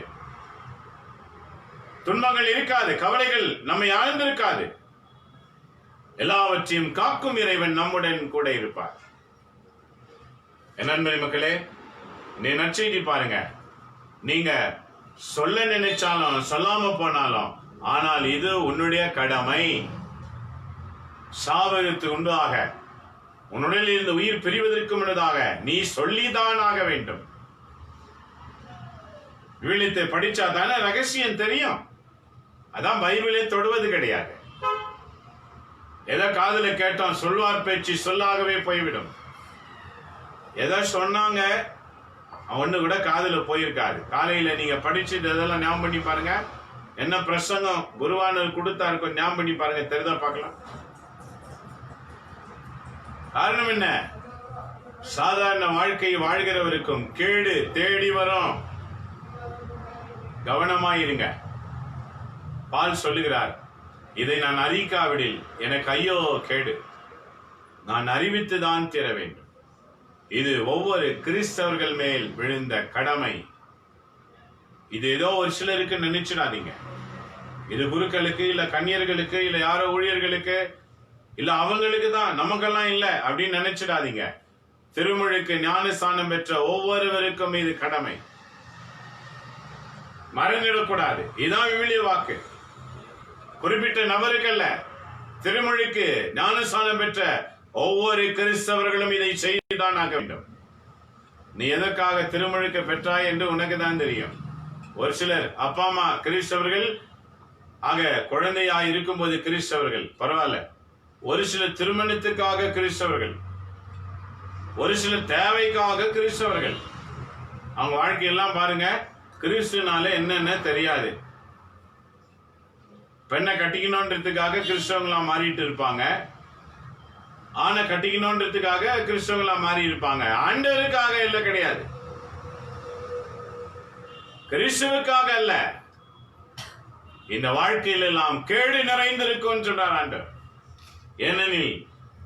துன்பங்கள் இருக்காது, கவலைகள் நம்மை ஆழ்ந்திருக்காது. எல்லாவற்றையும் காக்கும் இறைவன் நம்முடன் கூட இருப்பார். என் நண்பரை மக்களே, நீ நற்செய்தி பாருங்க. நீங்க சொல்ல நினைச்சாலும் சொல்லாம போனாலும், ஆனால் இது உன்னுடைய கடமை. சாவகத்து உண்டாக உன்னுடைய இருந்து உயிர் பிரிவதற்கு முன்னதாக நீ சொல்லிதான் ஆக வேண்டும். விவிலியத்தை படிச்சா தானே ரகசியம் தெரியும். அதான் பைபிளை தொடுவது கிடையாது. எதை காதுல கேட்டோம், சொல்வார் பேச்சு சொல்லாகவே போய்விடும். எதை சொன்னாங்க ஒண்ணு கூட காதுல போயிருக்காது. காலையில நீங்க படிச்சுட்டு இதெல்லாம் ஞாபகம் பண்ணி பாருங்க. என்ன பிரசங்கம் குருவானர் கொடுத்தா இருக்கும் ஞாபகம் பண்ணி பாருங்க, தெரிதா பார்க்கலாம். காரணம் என்ன? சாதாரண வாழ்க்கை வாழ்கிறவருக்கும் கேடு தேடி வரும். கவனமாயிருங்க. பால் சொல்லுகிறார், இதை நான் அறிவிக்காவிடில் எனக்கு ஐயோ கேடு. நான் அறிவித்துதான் தீர வேண்டும். இது ஒவ்வொரு கிறிஸ்தவர்கள் மேல் விழுந்த கடமை. இது ஏதோ ஒரு சிலருக்கு நினைச்சிடாதீங்க. இது குருக்களுக்கு இல்ல கன்னியர்களுக்கு இல்ல யாரோ ஊழியர்களுக்கு இல்ல அவங்களுக்கு தான், நமக்கெல்லாம் இல்ல அப்படின்னு நினைச்சிடாதீங்க. திருமுழுக்கு ஞானஸ்தானம் பெற்ற ஒவ்வொருவருக்கும் இது கடமை. மறந்துவிடக்கூடாது. இதுதான் விவிலிய வாக்கு. குறிப்பிட்ட நபருக்கல்ல, திருமுழுக்கு ஞானஸ்தானம் பெற்ற ஒவ்வொரு கிறிஸ்தவர்களும் இதை செய்துதான் ஆக வேண்டும். நீ எதற்காக திருமுழுக்கு பெற்றாய் என்று உனக்கு தான் தெரியும். ஒரு சிலர் அப்பா அம்மா கிறிஸ்தவர்கள் ஆக குழந்தையாய் இருக்கும்போது கிறிஸ்தவர்கள் பரவாயில்ல. ஒரு சிலர் திருமணத்துக்காக கிறிஸ்தவர்கள், ஒரு சிலர் தேவைக்காக கிறிஸ்தவர்கள். அவங்க வாழ்க்கையெல்லாம் பாருங்க, கிறிஸ்துனால என்னென்ன தெரியாது. பெண்ணை கட்டிக்கணும்ன்றதுக்காக கிறிஸ்தவங்களா மாறிட்டு இருப்பாங்க, ஆனை கட்டிக்கணும்ன்றதுக்காக கிறிஸ்தவங்களா மாறி இருப்பாங்க. ஆண்டவருக்காக இல்ல, கிடையாது. கிறிஸ்துவுக்காக அல்ல. இந்த வாழ்க்கையில் எல்லாம் கேடு நிறைந்திருக்கும் சொன்னார் ஆண்டவர். ஏனெனில்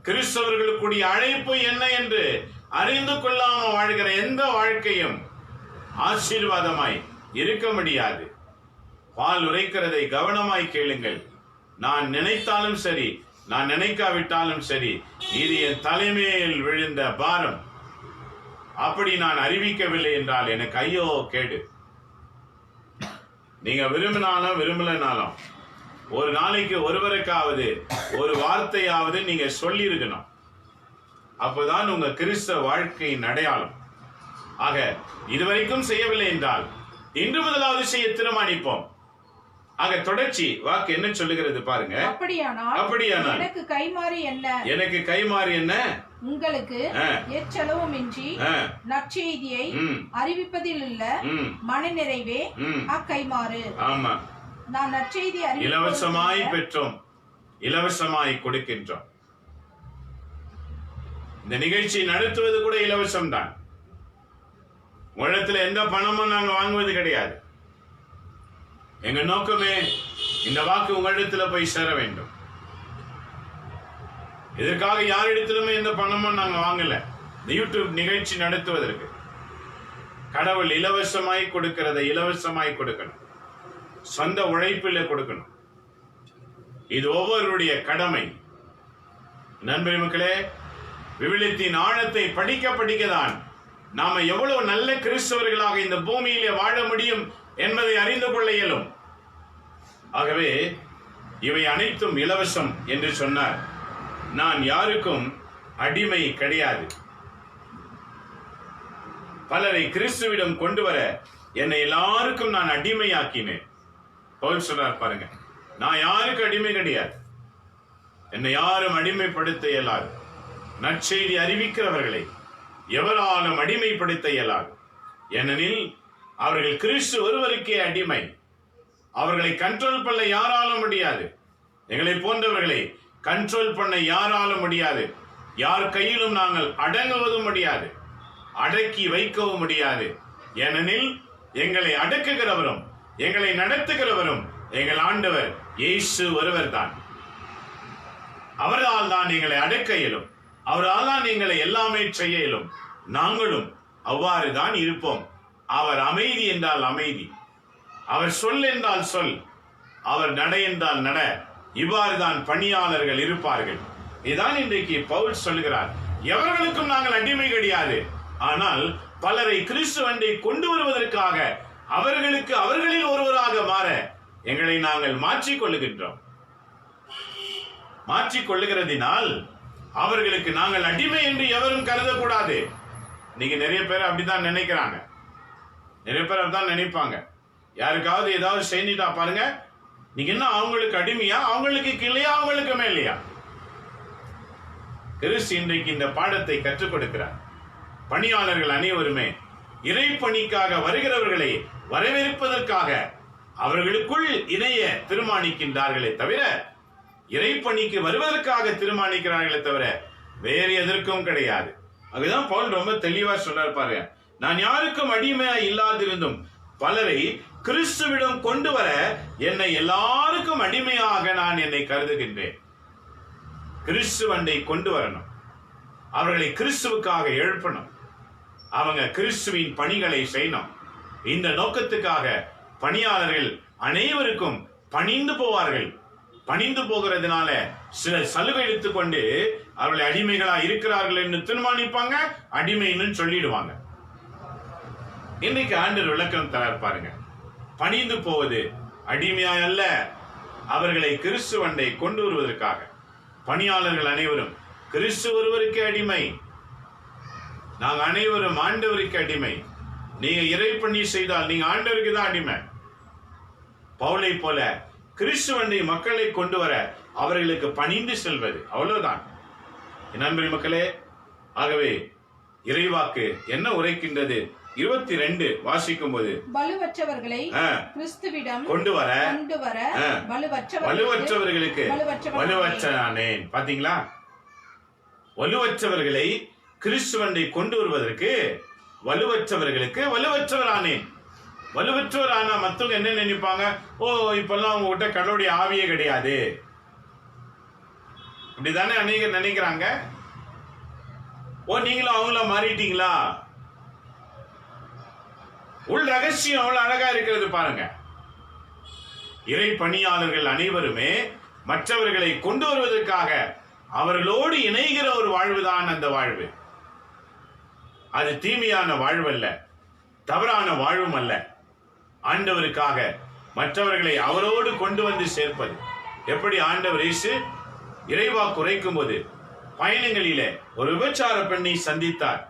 கிறிஸ்தவர்களுக்குரிய அழைப்பு என்ன என்று அறிந்து கொள்ளாம வாழ்கிற எந்த வாழ்க்கையும் ஆசீர்வாதமாய் இருக்க முடியாது. பால் உரைக்கிறதை கவனமாய் கேளுங்கள். நான் நினைத்தாலும் சரி, நான் நினைக்காவிட்டாலும் சரி, இது என் தலைமையில் விழுந்த பாரம். அப்படி நான் அறிவிக்கவில்லை என்றால் எனக்கு ஐயோ கேடு. நீங்க விரும்பினாலும் விரும்பலனாலும் ஒரு நாளைக்கு ஒருவருக்காவது ஒரு வார்த்தையாவது நீங்க சொல்லி இருக்கணும். அப்பதான் உங்க கிறிஸ்தவ வாழ்க்கையின் அடையாளம். ஆக இதுவரைக்கும் செய்யவில்லை என்றால் இன்று முதலாவது செய்ய தீர்மானிப்போம். ஆக தொடர்ச்சி வாக்கு என்ன சொல்லுகிறது பாருங்க. அப்படியானால் எனக்கு கைமாறி என்ன, எனக்கு கைமாறி என்ன, உங்களுக்கு எச்செலவுமின்றி நற்செய்தியை அறிவிப்பதில் உள்ள மனநிறைவே அக்கைமாறு. ஆமா, நான் நற்செய்தி இலவசமாய் பெற்றோம், இலவசமாய் கொடுக்கின்றோம். இந்த நிகழ்ச்சி நடத்துவது கூட இலவசம் தான். உலகத்தில் எந்த பணமும் நாங்க வாங்குவது கிடையாது. எங்க நோக்கமே இந்த வாக்கு உங்களிடத்துல போய் சேர வேண்டும். இதற்காக யாரிடத்திலுமே எந்த பணமும் நாங்க வாங்கல. இந்த யூடியூப் நிகழ்ச்சி நடத்துவதற்கு கடவுள் இலவசமாய் கொடுக்கிறதை இலவசமாய் கொடுக்கணும். சொந்த உழைப்பில் கொடுக்கணும். இது ஒவ்வொருடைய கடமை. நண்பர் மக்களே, விவிலியத்தின் ஆழத்தை படிக்க படிக்கதான் நாம எவ்வளவு நல்ல கிறிஸ்தவர்களாக இந்த பூமியிலே வாழ முடியும் என்பதை அறிந்து கொள்ள இயலும். ஆகவே இவை அனைத்தும் இலவசம் என்று சொன்னார். நான் யாருக்கும் அடிமை கிடையாது. பலரை கிறிஸ்துவிடம் கொண்டு வர என்னை எல்லாருக்கும் நான் அடிமையாக்கினேன். பவுல் சொல்றார் பாருங்க, நான் யாருக்கு அடிமை கிடையாது. என்னை யாரும் அடிமைப்படுத்த இயலாது. நற்செய்தி அறிவிக்கிறவர்களை எவராலும் அடிமைப்படுத்த இயலாது. ஏனெனில் அவர்கள் கிறிஸ்து ஒருவருக்கே அடிமை. அவர்களை கண்ட்ரோல் பண்ண யாராலும் முடியாது. எங்களை போன்றவர்களை கண்ட்ரோல் பண்ண யாராலும் முடியாது. யார் கையிலும் நாங்கள் அடங்குவதும் முடியாது, அடக்கி வைக்கவும் முடியாது. ஏனெனில் எங்களை அடக்குகிறவரும் எங்களை நடத்துகிறவரும் எங்கள் ஆண்டவர் இயேசு ஒருவர் தான். அவரால் தான் எங்களை அடக்க இயலும். அவரால் தான் எங்களை எல்லாமே செய்ய இயலும். நாங்களும் அவ்வாறு தான் இருப்போம். அவர் அமைதி என்றால் அமைதி, அவர் சொல் என்றால் சொல், அவர் நட என்றால் நட. இவ்வாறு தான் பணியாளர்கள் இருப்பார்கள். இதுதான் இன்றைக்கு பவுல் சொல்கிறார். எவர்களுக்கும் நாங்கள் அடிமை கிடையாது. ஆனால் பலரை கிறிஸ்துவண்டை கொண்டு வருவதற்காக அவர்களுக்கு அவர்களில் ஒருவராக மாற எங்களை நாங்கள் மாற்றிக்கொள்ளுகின்றோம். மாற்றிக்கொள்ளுகிறதினால் அவர்களுக்கு நாங்கள் அடிமை என்று எவரும் கருதக்கூடாது. இன்னைக்கு நிறைய பேர் அப்படித்தான் நினைக்கிறாங்க. நிறைய பேர் அப்படித்தான் நினைப்பாங்க. யாருக்காவது ஏதாவது செஞ்சுட்டா பாருங்க, நீங்க என்ன அவங்களுக்கு அடிமையா, அவங்களுக்கு கீழையா, அவங்களுக்கு மேலையா? கிறிஸ்து இன்றைக்கு இந்த பாடத்தை கற்றுக் கொடுக்கிறார். பணியாளர்கள் அனைவருமே இறைப்பணிக்காக வருகிறவர்களை வரவேற்பதற்காக அவர்களுக்குள் இணைய தீர்மானிக்கின்றார்களே தவிர, இறைப்பணிக்கு வருவதற்காக தீர்மானிக்கிறார்களே தவிர வேறு எதற்கும் கிடையாது. அதுதான் பவுல் ரொம்ப தெளிவா சொல்றார் பாருங்க, நான் யாருக்கும் அடிமையா இல்லாதிருந்தும் பலரை கிறிஸ்துவிடம் கொண்டு வர என்னை எல்லாருக்கும் அடிமையாக நான் என்னை கருதுகின்றேன். கிறிஸ்துவண்டை கொண்டு வரணும், அவர்களை கிறிஸ்துவுக்காக எழுப்பணும், அவங்க கிறிஸ்துவின் பணிகளை செய்யணும். இந்த நோக்கத்துக்காக பணியாளர்கள் அனைவருக்கும் பணிந்து போவார்கள். பணிந்து போகிறதுனால சில சலுகை எடுத்துக்கொண்டு அவர்களை அடிமைகளா இருக்கிறார்கள் என்று தீர்மானிப்பாங்க, அடிமைன்னு சொல்லிடுவாங்க. இன்னைக்கு ஆண்டவர் விளக்கம் தரார் பாருங்க. பணிந்து போவது அடிமையாய் அல்ல, அவர்களை கிறிஸ்துவண்டை கொண்டு வருவதற்காக. பணியாளர்கள் அனைவரும் கிறிஸ்து ஒருவருக்கு அடிமை. நாங்கள் அனைவரும் ஆண்டவருக்கு அடிமை. நீங்க இறைப்பணி செய்தால் நீங்க ஆண்டவருக்கு தான் அடிமை. பவுலை போல கிறிஸ்துவண்டை மக்களை கொண்டு வர அவர்களுக்கு பணிந்து செல்வது, அவ்வளவுதான். நண்பர் மக்களே, ஆகவே இறைவாக்கு என்ன உரைக்கின்றது? 22 வாசிக்கும் போது, வலுவற்றவர்களை கிறிஸ்துவிடம் கொண்டு வர வலுவற்றவர்களுக்கு வலுவற்றானேன். பாத்தீங்களா? வலுவற்றவர்களை கிறிஸ்துவண்டை கொண்டு வருவதற்கு வலுவற்றவர்களுக்கு வலுவற்றவரானேன். வலுவற்றவர் ஆனா மத்தவங்க என்ன நினைப்பாங்க? ஓ, இப்பெல்லாம் அவங்க கிட்ட கடவுளுடைய ஆவியே கிடையாது, இப்படிதானே அநேகர் நினைக்கிறாங்க. ஓ, நீங்களும் அவங்கள மாறிட்டீங்களா? உள் ரகசியம் அவ்வளவு அழகா இருக்கிறது பாருங்க. இறை பணியாளர்கள் அனைவருமே மற்றவர்களை கொண்டு வருவதற்காக அவர்களோடு இணைகிற ஒரு வாழ்வுதான் அந்த வாழ்வு. அது தீமையான வாழ்வு அல்ல, தவறான வாழ்வும் அல்ல. ஆண்டவருக்காக மற்றவர்களை அவரோடு கொண்டு வந்து சேர்ப்பது. எப்படி ஆண்டவர் இயேசு இறைவாக்கு உரைக்கும் போது பயணங்களிலே ஒரு விபச்சார பெண்ணை சந்தித்தார்.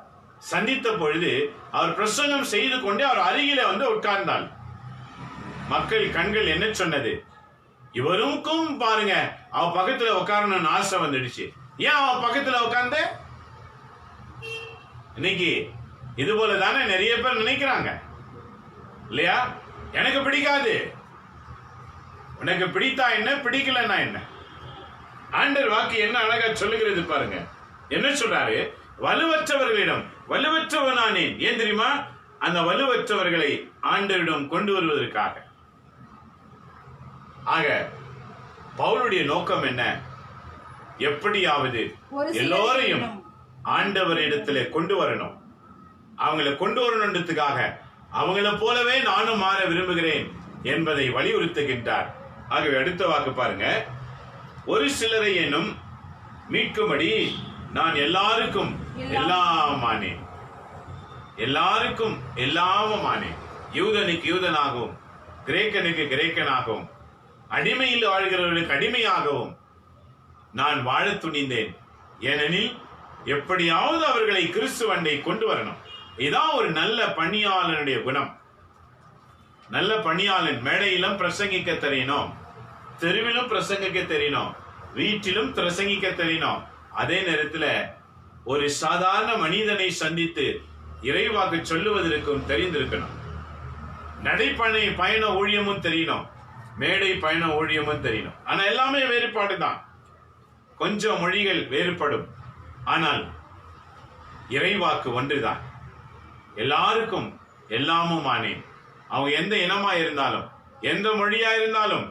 சந்தித்த பொழுது அவர் பிரசங்கம் செய்து கொண்டு அவர் அருகில வந்து உட்கார்ந்தாள். மக்கள் கண்கள் என்ன சொன்னது? இவருக்கும் பாருங்க அவ பக்கத்துல உட்காரணும்னு ஆசை வந்துடுச்சு. ஏன் அவ பக்கத்துல உட்கார்ந்த? இன்னைக்கு இது போல தானே நிறைய பேர் நினைக்கிறாங்க இல்லையா? எனக்கு பிடிக்காது, உனக்கு பிடித்தா என்ன, பிடிக்கலன்னா என்ன? ஆண்டவர் வாக்கு என்ன அழகா சொல்லுகிறது பாருங்க. என்ன சொல்றாரு? வலுவற்றவர்களிடம் வலுவற்றவனானேன். ஏன் தெரியுமா? அந்த வலுவற்றவர்களை ஆண்டவரிடம் கொண்டு வருவதற்காக. ஆக பவுலுடைய நோக்கம் என்ன? எப்படியாவது ஒரு சிலர் எல்லோரையும் இன்னும் ஆண்டவரிடத்திலே கொண்டு வரணும். அவங்களை கொண்டு வரணுன்றதுக்காக அவங்கள போலவே நானும் மாற விரும்புகிறேன் என்பதை வலியுறுத்துகின்றார். ஆகவே அடுத்த வாக்கு பாருங்க. ஒரு சிலரை எனும் மீட்கும்படி நான் எல்லாருக்கும் எல்லாமானேன். எல்லாருக்கும் எல்லாமுமானேன். யூதனுக்கு யூதனாகவும் கிரேக்கனுக்கு கிரேக்கனாகவும் அடிமையில் வாழ்கிறவர்களுக்கு அடிமையாகவும் நான் வாழ துணிந்தேன். ஏனெனில் எப்படியாவது அவர்களை கிறிஸ்துவண்டை கொண்டு வரணும். இதான் ஒரு நல்ல பணியாளனுடைய குணம். நல்ல பணியாளன் மேடையிலும் பிரசங்கிக்க தெரியணும், தெருவிலும் பிரசங்கிக்க தெரியணும், வீட்டிலும் பிரசங்கிக்க தெரியணும். அதே நேரத்தில் ஒரு சாதாரண மனிதனை சந்தித்து இறைவாக்கு சொல்லுவதற்கும் தெரிந்திருக்கணும். நடைப்பயண பயண ஊழியமும் தெரியணும், மேடை பயண ஊழியமும் தெரியணும். ஆனா எல்லாமே வேறுபாடு தான். கொஞ்சம் மொழிகள் வேறுபடும், ஆனால் இறைவாக்கு ஒன்றுதான். எல்லாருக்கும் எல்லாமும் ஆனேன். அவங்க எந்த இனமா இருந்தாலும், எந்த மொழியா இருந்தாலும்,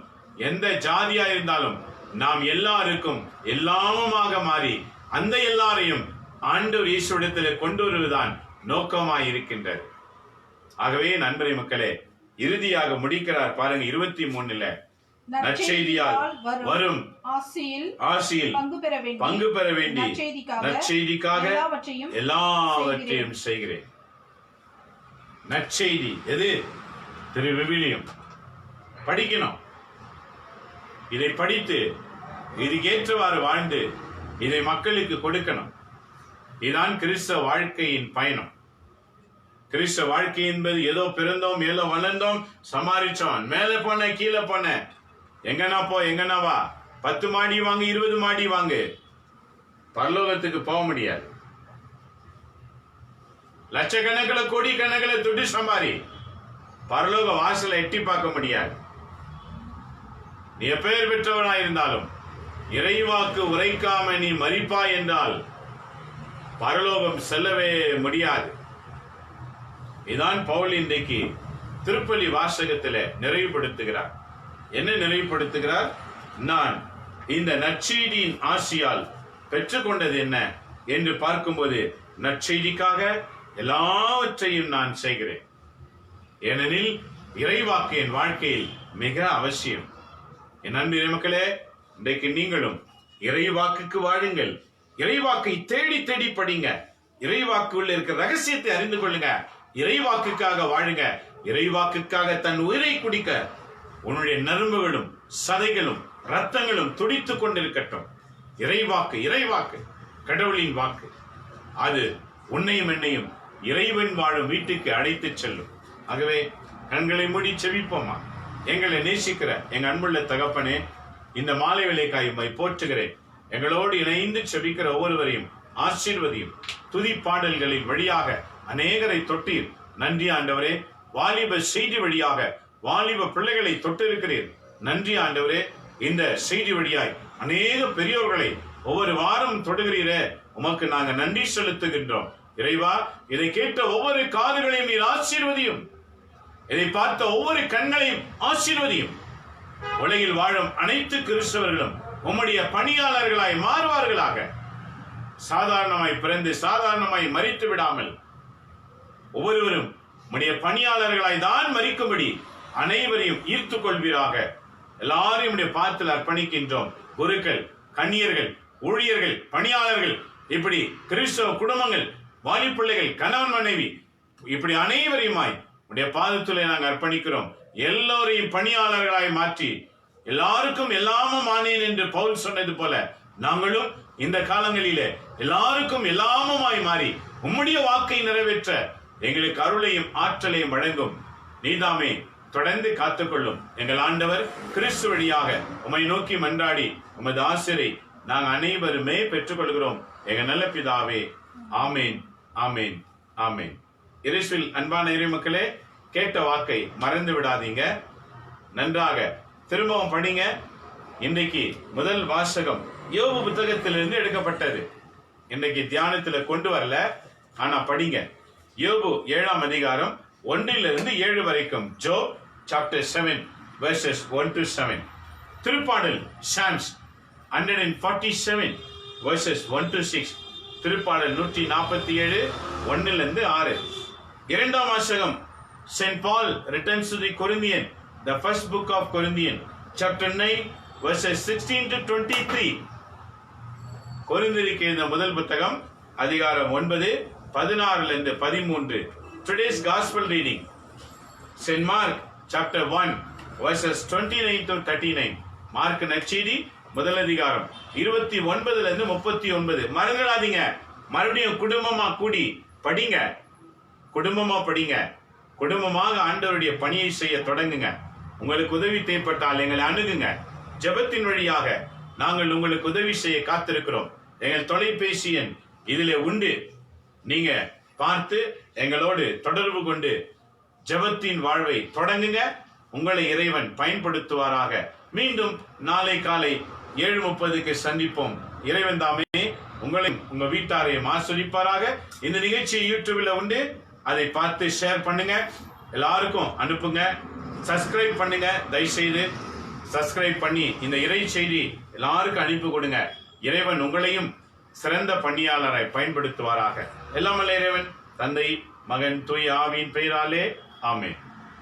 எந்த ஜாதியா இருந்தாலும், நாம் எல்லாருக்கும் எல்லாமுமாக மாறி அந்த எல்லாரையும் ஆண்டவர் இயேசுவிடத்தில் கொண்டு வருவதுதான் நோக்கமாய் இருக்கின்றது. ஆகவே நண்பரை மக்களே, இறுதியாக முடிக்கிறார் பாருங்க 23 நற்செய்தியால் வரும் ஆசியில் பங்கு பெற வேண்டி நற்செய்திக்காக எல்லாவற்றையும் செய்கிறேன். நற்செய்தி எது? திரு விவிலியம் படிக்கணும். இதை படித்து இதுக்கேற்றவாறு வாழ்ந்து இதை மக்களுக்கு கொடுக்கணும். இதுதான் கிறிஸ்தவ வாழ்க்கையின் பயணம். கிறிஸ்தவ வாழ்க்கை என்பது ஏதோ பிறந்தோம், ஏதோ வளர்ந்தோம், சமாளிச்சோம், மேலே போன கீழே போன, எங்கனா போ எங்கனா வா, 10 மாடி வாங்கு 20 மாடி வாங்கு, பரலோகத்துக்கு போக முடியாது. லட்சக்கணக்கில் கோடி கணக்கில் துட்டு சம்பாரி, பரலோக வாசலை எட்டி பார்க்க முடியாது. நீ எப்பேர் பெற்றவனாய் இருந்தாலும் இறைவாக்கு உரைக்காம நீ மரிப்பாய் என்றால் பரலோகம் செல்லவே முடியாது. இதான் பவுல் இன்றைக்கு திருப்பலி வாசகத்தில் நிறைவுபடுத்துகிறார். என்ன நிறைவுபடுத்துகிறார்? நான் இந்த நற்செய்தியின் ஆசியால் பெற்றுக்கொண்டது என்ன என்று பார்க்கும்போது, நற்செய்திக்காக எல்லாவற்றையும் நான் செய்கிறேன். ஏனெனில் இறைவாக்கு என் வாழ்க்கையில் மிக அவசியம். என் அன்பு மக்களே, இன்றைக்கு நீங்களும் இறைவாக்குக்கு வாழுங்கள். இறைவாக்கை தேடி தேடி படிங்க. இறைவாக்குள்ள இருக்கிற ரகசியத்தை அறிந்து கொள்ளுங்க. இறைவாக்குக்காக வாழுங்க. இறைவாக்குக்காக தன் உயிரை குடிக்க உன்னுடைய நரம்புகளும் சதைகளும் ரத்தங்களும் துடித்துக் கொண்டிருக்கட்டும். இறைவாக்கு இறைவாக்கு கடவுளின் வாக்கு. அது உன்னையும் என்னையும் இறைவன் வாழும் வீட்டுக்கு அழைத்து செல்லும். ஆகவே கண்களை மூடி செவிப்போமா. எங்களை நேசிக்கிற எங்க அன்புள்ள தகப்பனே, இந்த மாலை வேளைக்காய் உம்மை போற்றுகிறேன். எங்களோடு இணைந்து செபிக்கிற ஒவ்வொருவரையும் ஆசீர்வதியும். துதி பாடல்களின் வழியாக அநேகரை தொட்டீர். நன்றி ஆண்டவரே. வாலிப செய்தி வழியாக வாலிப பிள்ளைகளை தொட்டிருக்கிறீர். நன்றி ஆண்டவரே. இந்த செய்தி வழியாய் அநேக பெரியோர்களை ஒவ்வொரு வாரம் தொடுகிறீரே, உமக்கு நாங்கள் நன்றி செலுத்துகின்றோம். இறைவா, இதை கேட்ட ஒவ்வொரு காதுகளையும் நீர் ஆசீர்வதியும். இதை பார்த்த ஒவ்வொரு கண்களையும் ஆசீர்வதியும். உலகில் வாழும் அனைத்து கிறிஸ்தவர்களும் உம்முடைய பணியாளர்களாய் மாறுவார்களாக. சாதாரணமாய் பிறந்து சாதாரணமாய் மரித்து விடாமல் ஒவ்வொருவரும் உம்முடைய பணியாளர்களாய் தான் மரிக்கும்படி அனைவரையும் ஈர்த்து கொள்வீராக. எல்லாரையும் உடைய பாதத்தில் அர்ப்பணிக்கின்றோம். குருக்கள், கன்னியர்கள், ஊழியர்கள், பணியாளர்கள், இப்படி கிறிஸ்தவ குடும்பங்கள், வாலிப்பிள்ளைகள், கணவன் மனைவி, இப்படி அனைவரையுமாய் உடைய பாதத்திலே நாங்கள் அர்ப்பணிக்கிறோம். எல்லோரையும் பணியாளர்களாய் மாற்றி எல்லாருக்கும் எல்லாமும் ஆனேன் என்று பவுல் சொன்னது போல நாங்களும் இந்த காலங்களிலே எல்லாருக்கும் எல்லாமுமாய் மாறி உம்முடைய வாக்கை நிறைவேற்ற எங்களுக்கு அருளையும் ஆற்றலையும் வழங்கும். நீதாமே தொடர்ந்து காத்துக்கொள்ளும். எங்கள் ஆண்டவர் கிறிஸ்து வழியாக உம்மை நோக்கி மன்றாடி உமது ஆசிரை நாங்கள் அனைவருமே பெற்றுக்கொள்கிறோம். எங்க நல்ல பிதாவே. ஆமேன், ஆமேன், ஆமேன். இயேசுவில் அன்பான இறைமக்களே, கேட்ட வாக்கை மறந்து விடாதீங்க. நன்றாக திரும்பவும் படிங்க. இன்றைக்கு முதல் வாசகம் யோபு புத்தகத்திலிருந்து எடுக்கப்பட்டது. இன்றைக்கு தியானத்தில் கொண்டு வரல, ஆனா படிங்க. யோபு 7ஆம் அதிகாரம் 1 7 வரைக்கும். Job chapter 7 verses 1 to 7. திருப்பாடல் சாம்ஸ் 147 verses 1 to 6. திருப்பாடல் 147 1 6. இரண்டாம் வாசகம் St. Paul returns to the Corinthian, the first book of Corinthian, chapter 9 verses 16 to 23. கொரிந்தியருக்கு எழுதின முதல் புத்தகம் அதிகாரம் 9 16 13. Today's gospel reading St. Mark chapter 1 verses 29 to 39. Mark நற்செய்தி முதல் அதிகாரம் 29 39. மறந்துடாதீங்க, மறுபடியும் குடும்பமா கூடி படிங்க, குடும்பமா படிங்க, குடும்பமாக ஆண்டவருடைய பணியை செய்ய தொடங்குங்க. உங்களுக்கு உதவி தேவைப்பட்டால் எங்களை அணுகுங்க. ஜெபத்தின் வழியாக நாங்கள் உங்களுக்கு உதவி செய்ய காத்திருக்கிறோம். எங்கள் தொலைபேசி எண் இதிலே உண்டு. நீங்க பார்த்து எங்களோடு தொடர்பு கொண்டு ஜெபத்தின் வாழ்வை தொடங்குங்க. உங்களை இறைவன் பயன்படுத்துவாராக. மீண்டும் நாளை காலை 7:30 சந்திப்போம். இறைவன் தாமே உங்களையும் உங்க வீட்டாரையும் ஆசீர்வதிப்பாராக. இந்த நிகழ்ச்சி யூடியூப்ல உண்டு, அதை பார்த்து ஷேர் பண்ணுங்க, எல்லாருக்கும் அனுப்புங்க. சப்ஸ்கிரைப் பண்ணுங்க, தயவுசெய்து சப்ஸ்கிரைப் பண்ணி இந்த இறை செய்தி எல்லாருக்கும் அனுப்பி கொடுங்க. இறைவன் உங்களையும் சிறந்த பணியாளராய் பயன்படுத்துவாராக. எல்லாம் வல்ல இறைவன் தந்தை, மகன், தூய ஆவியின் பெயராலே ஆமென்.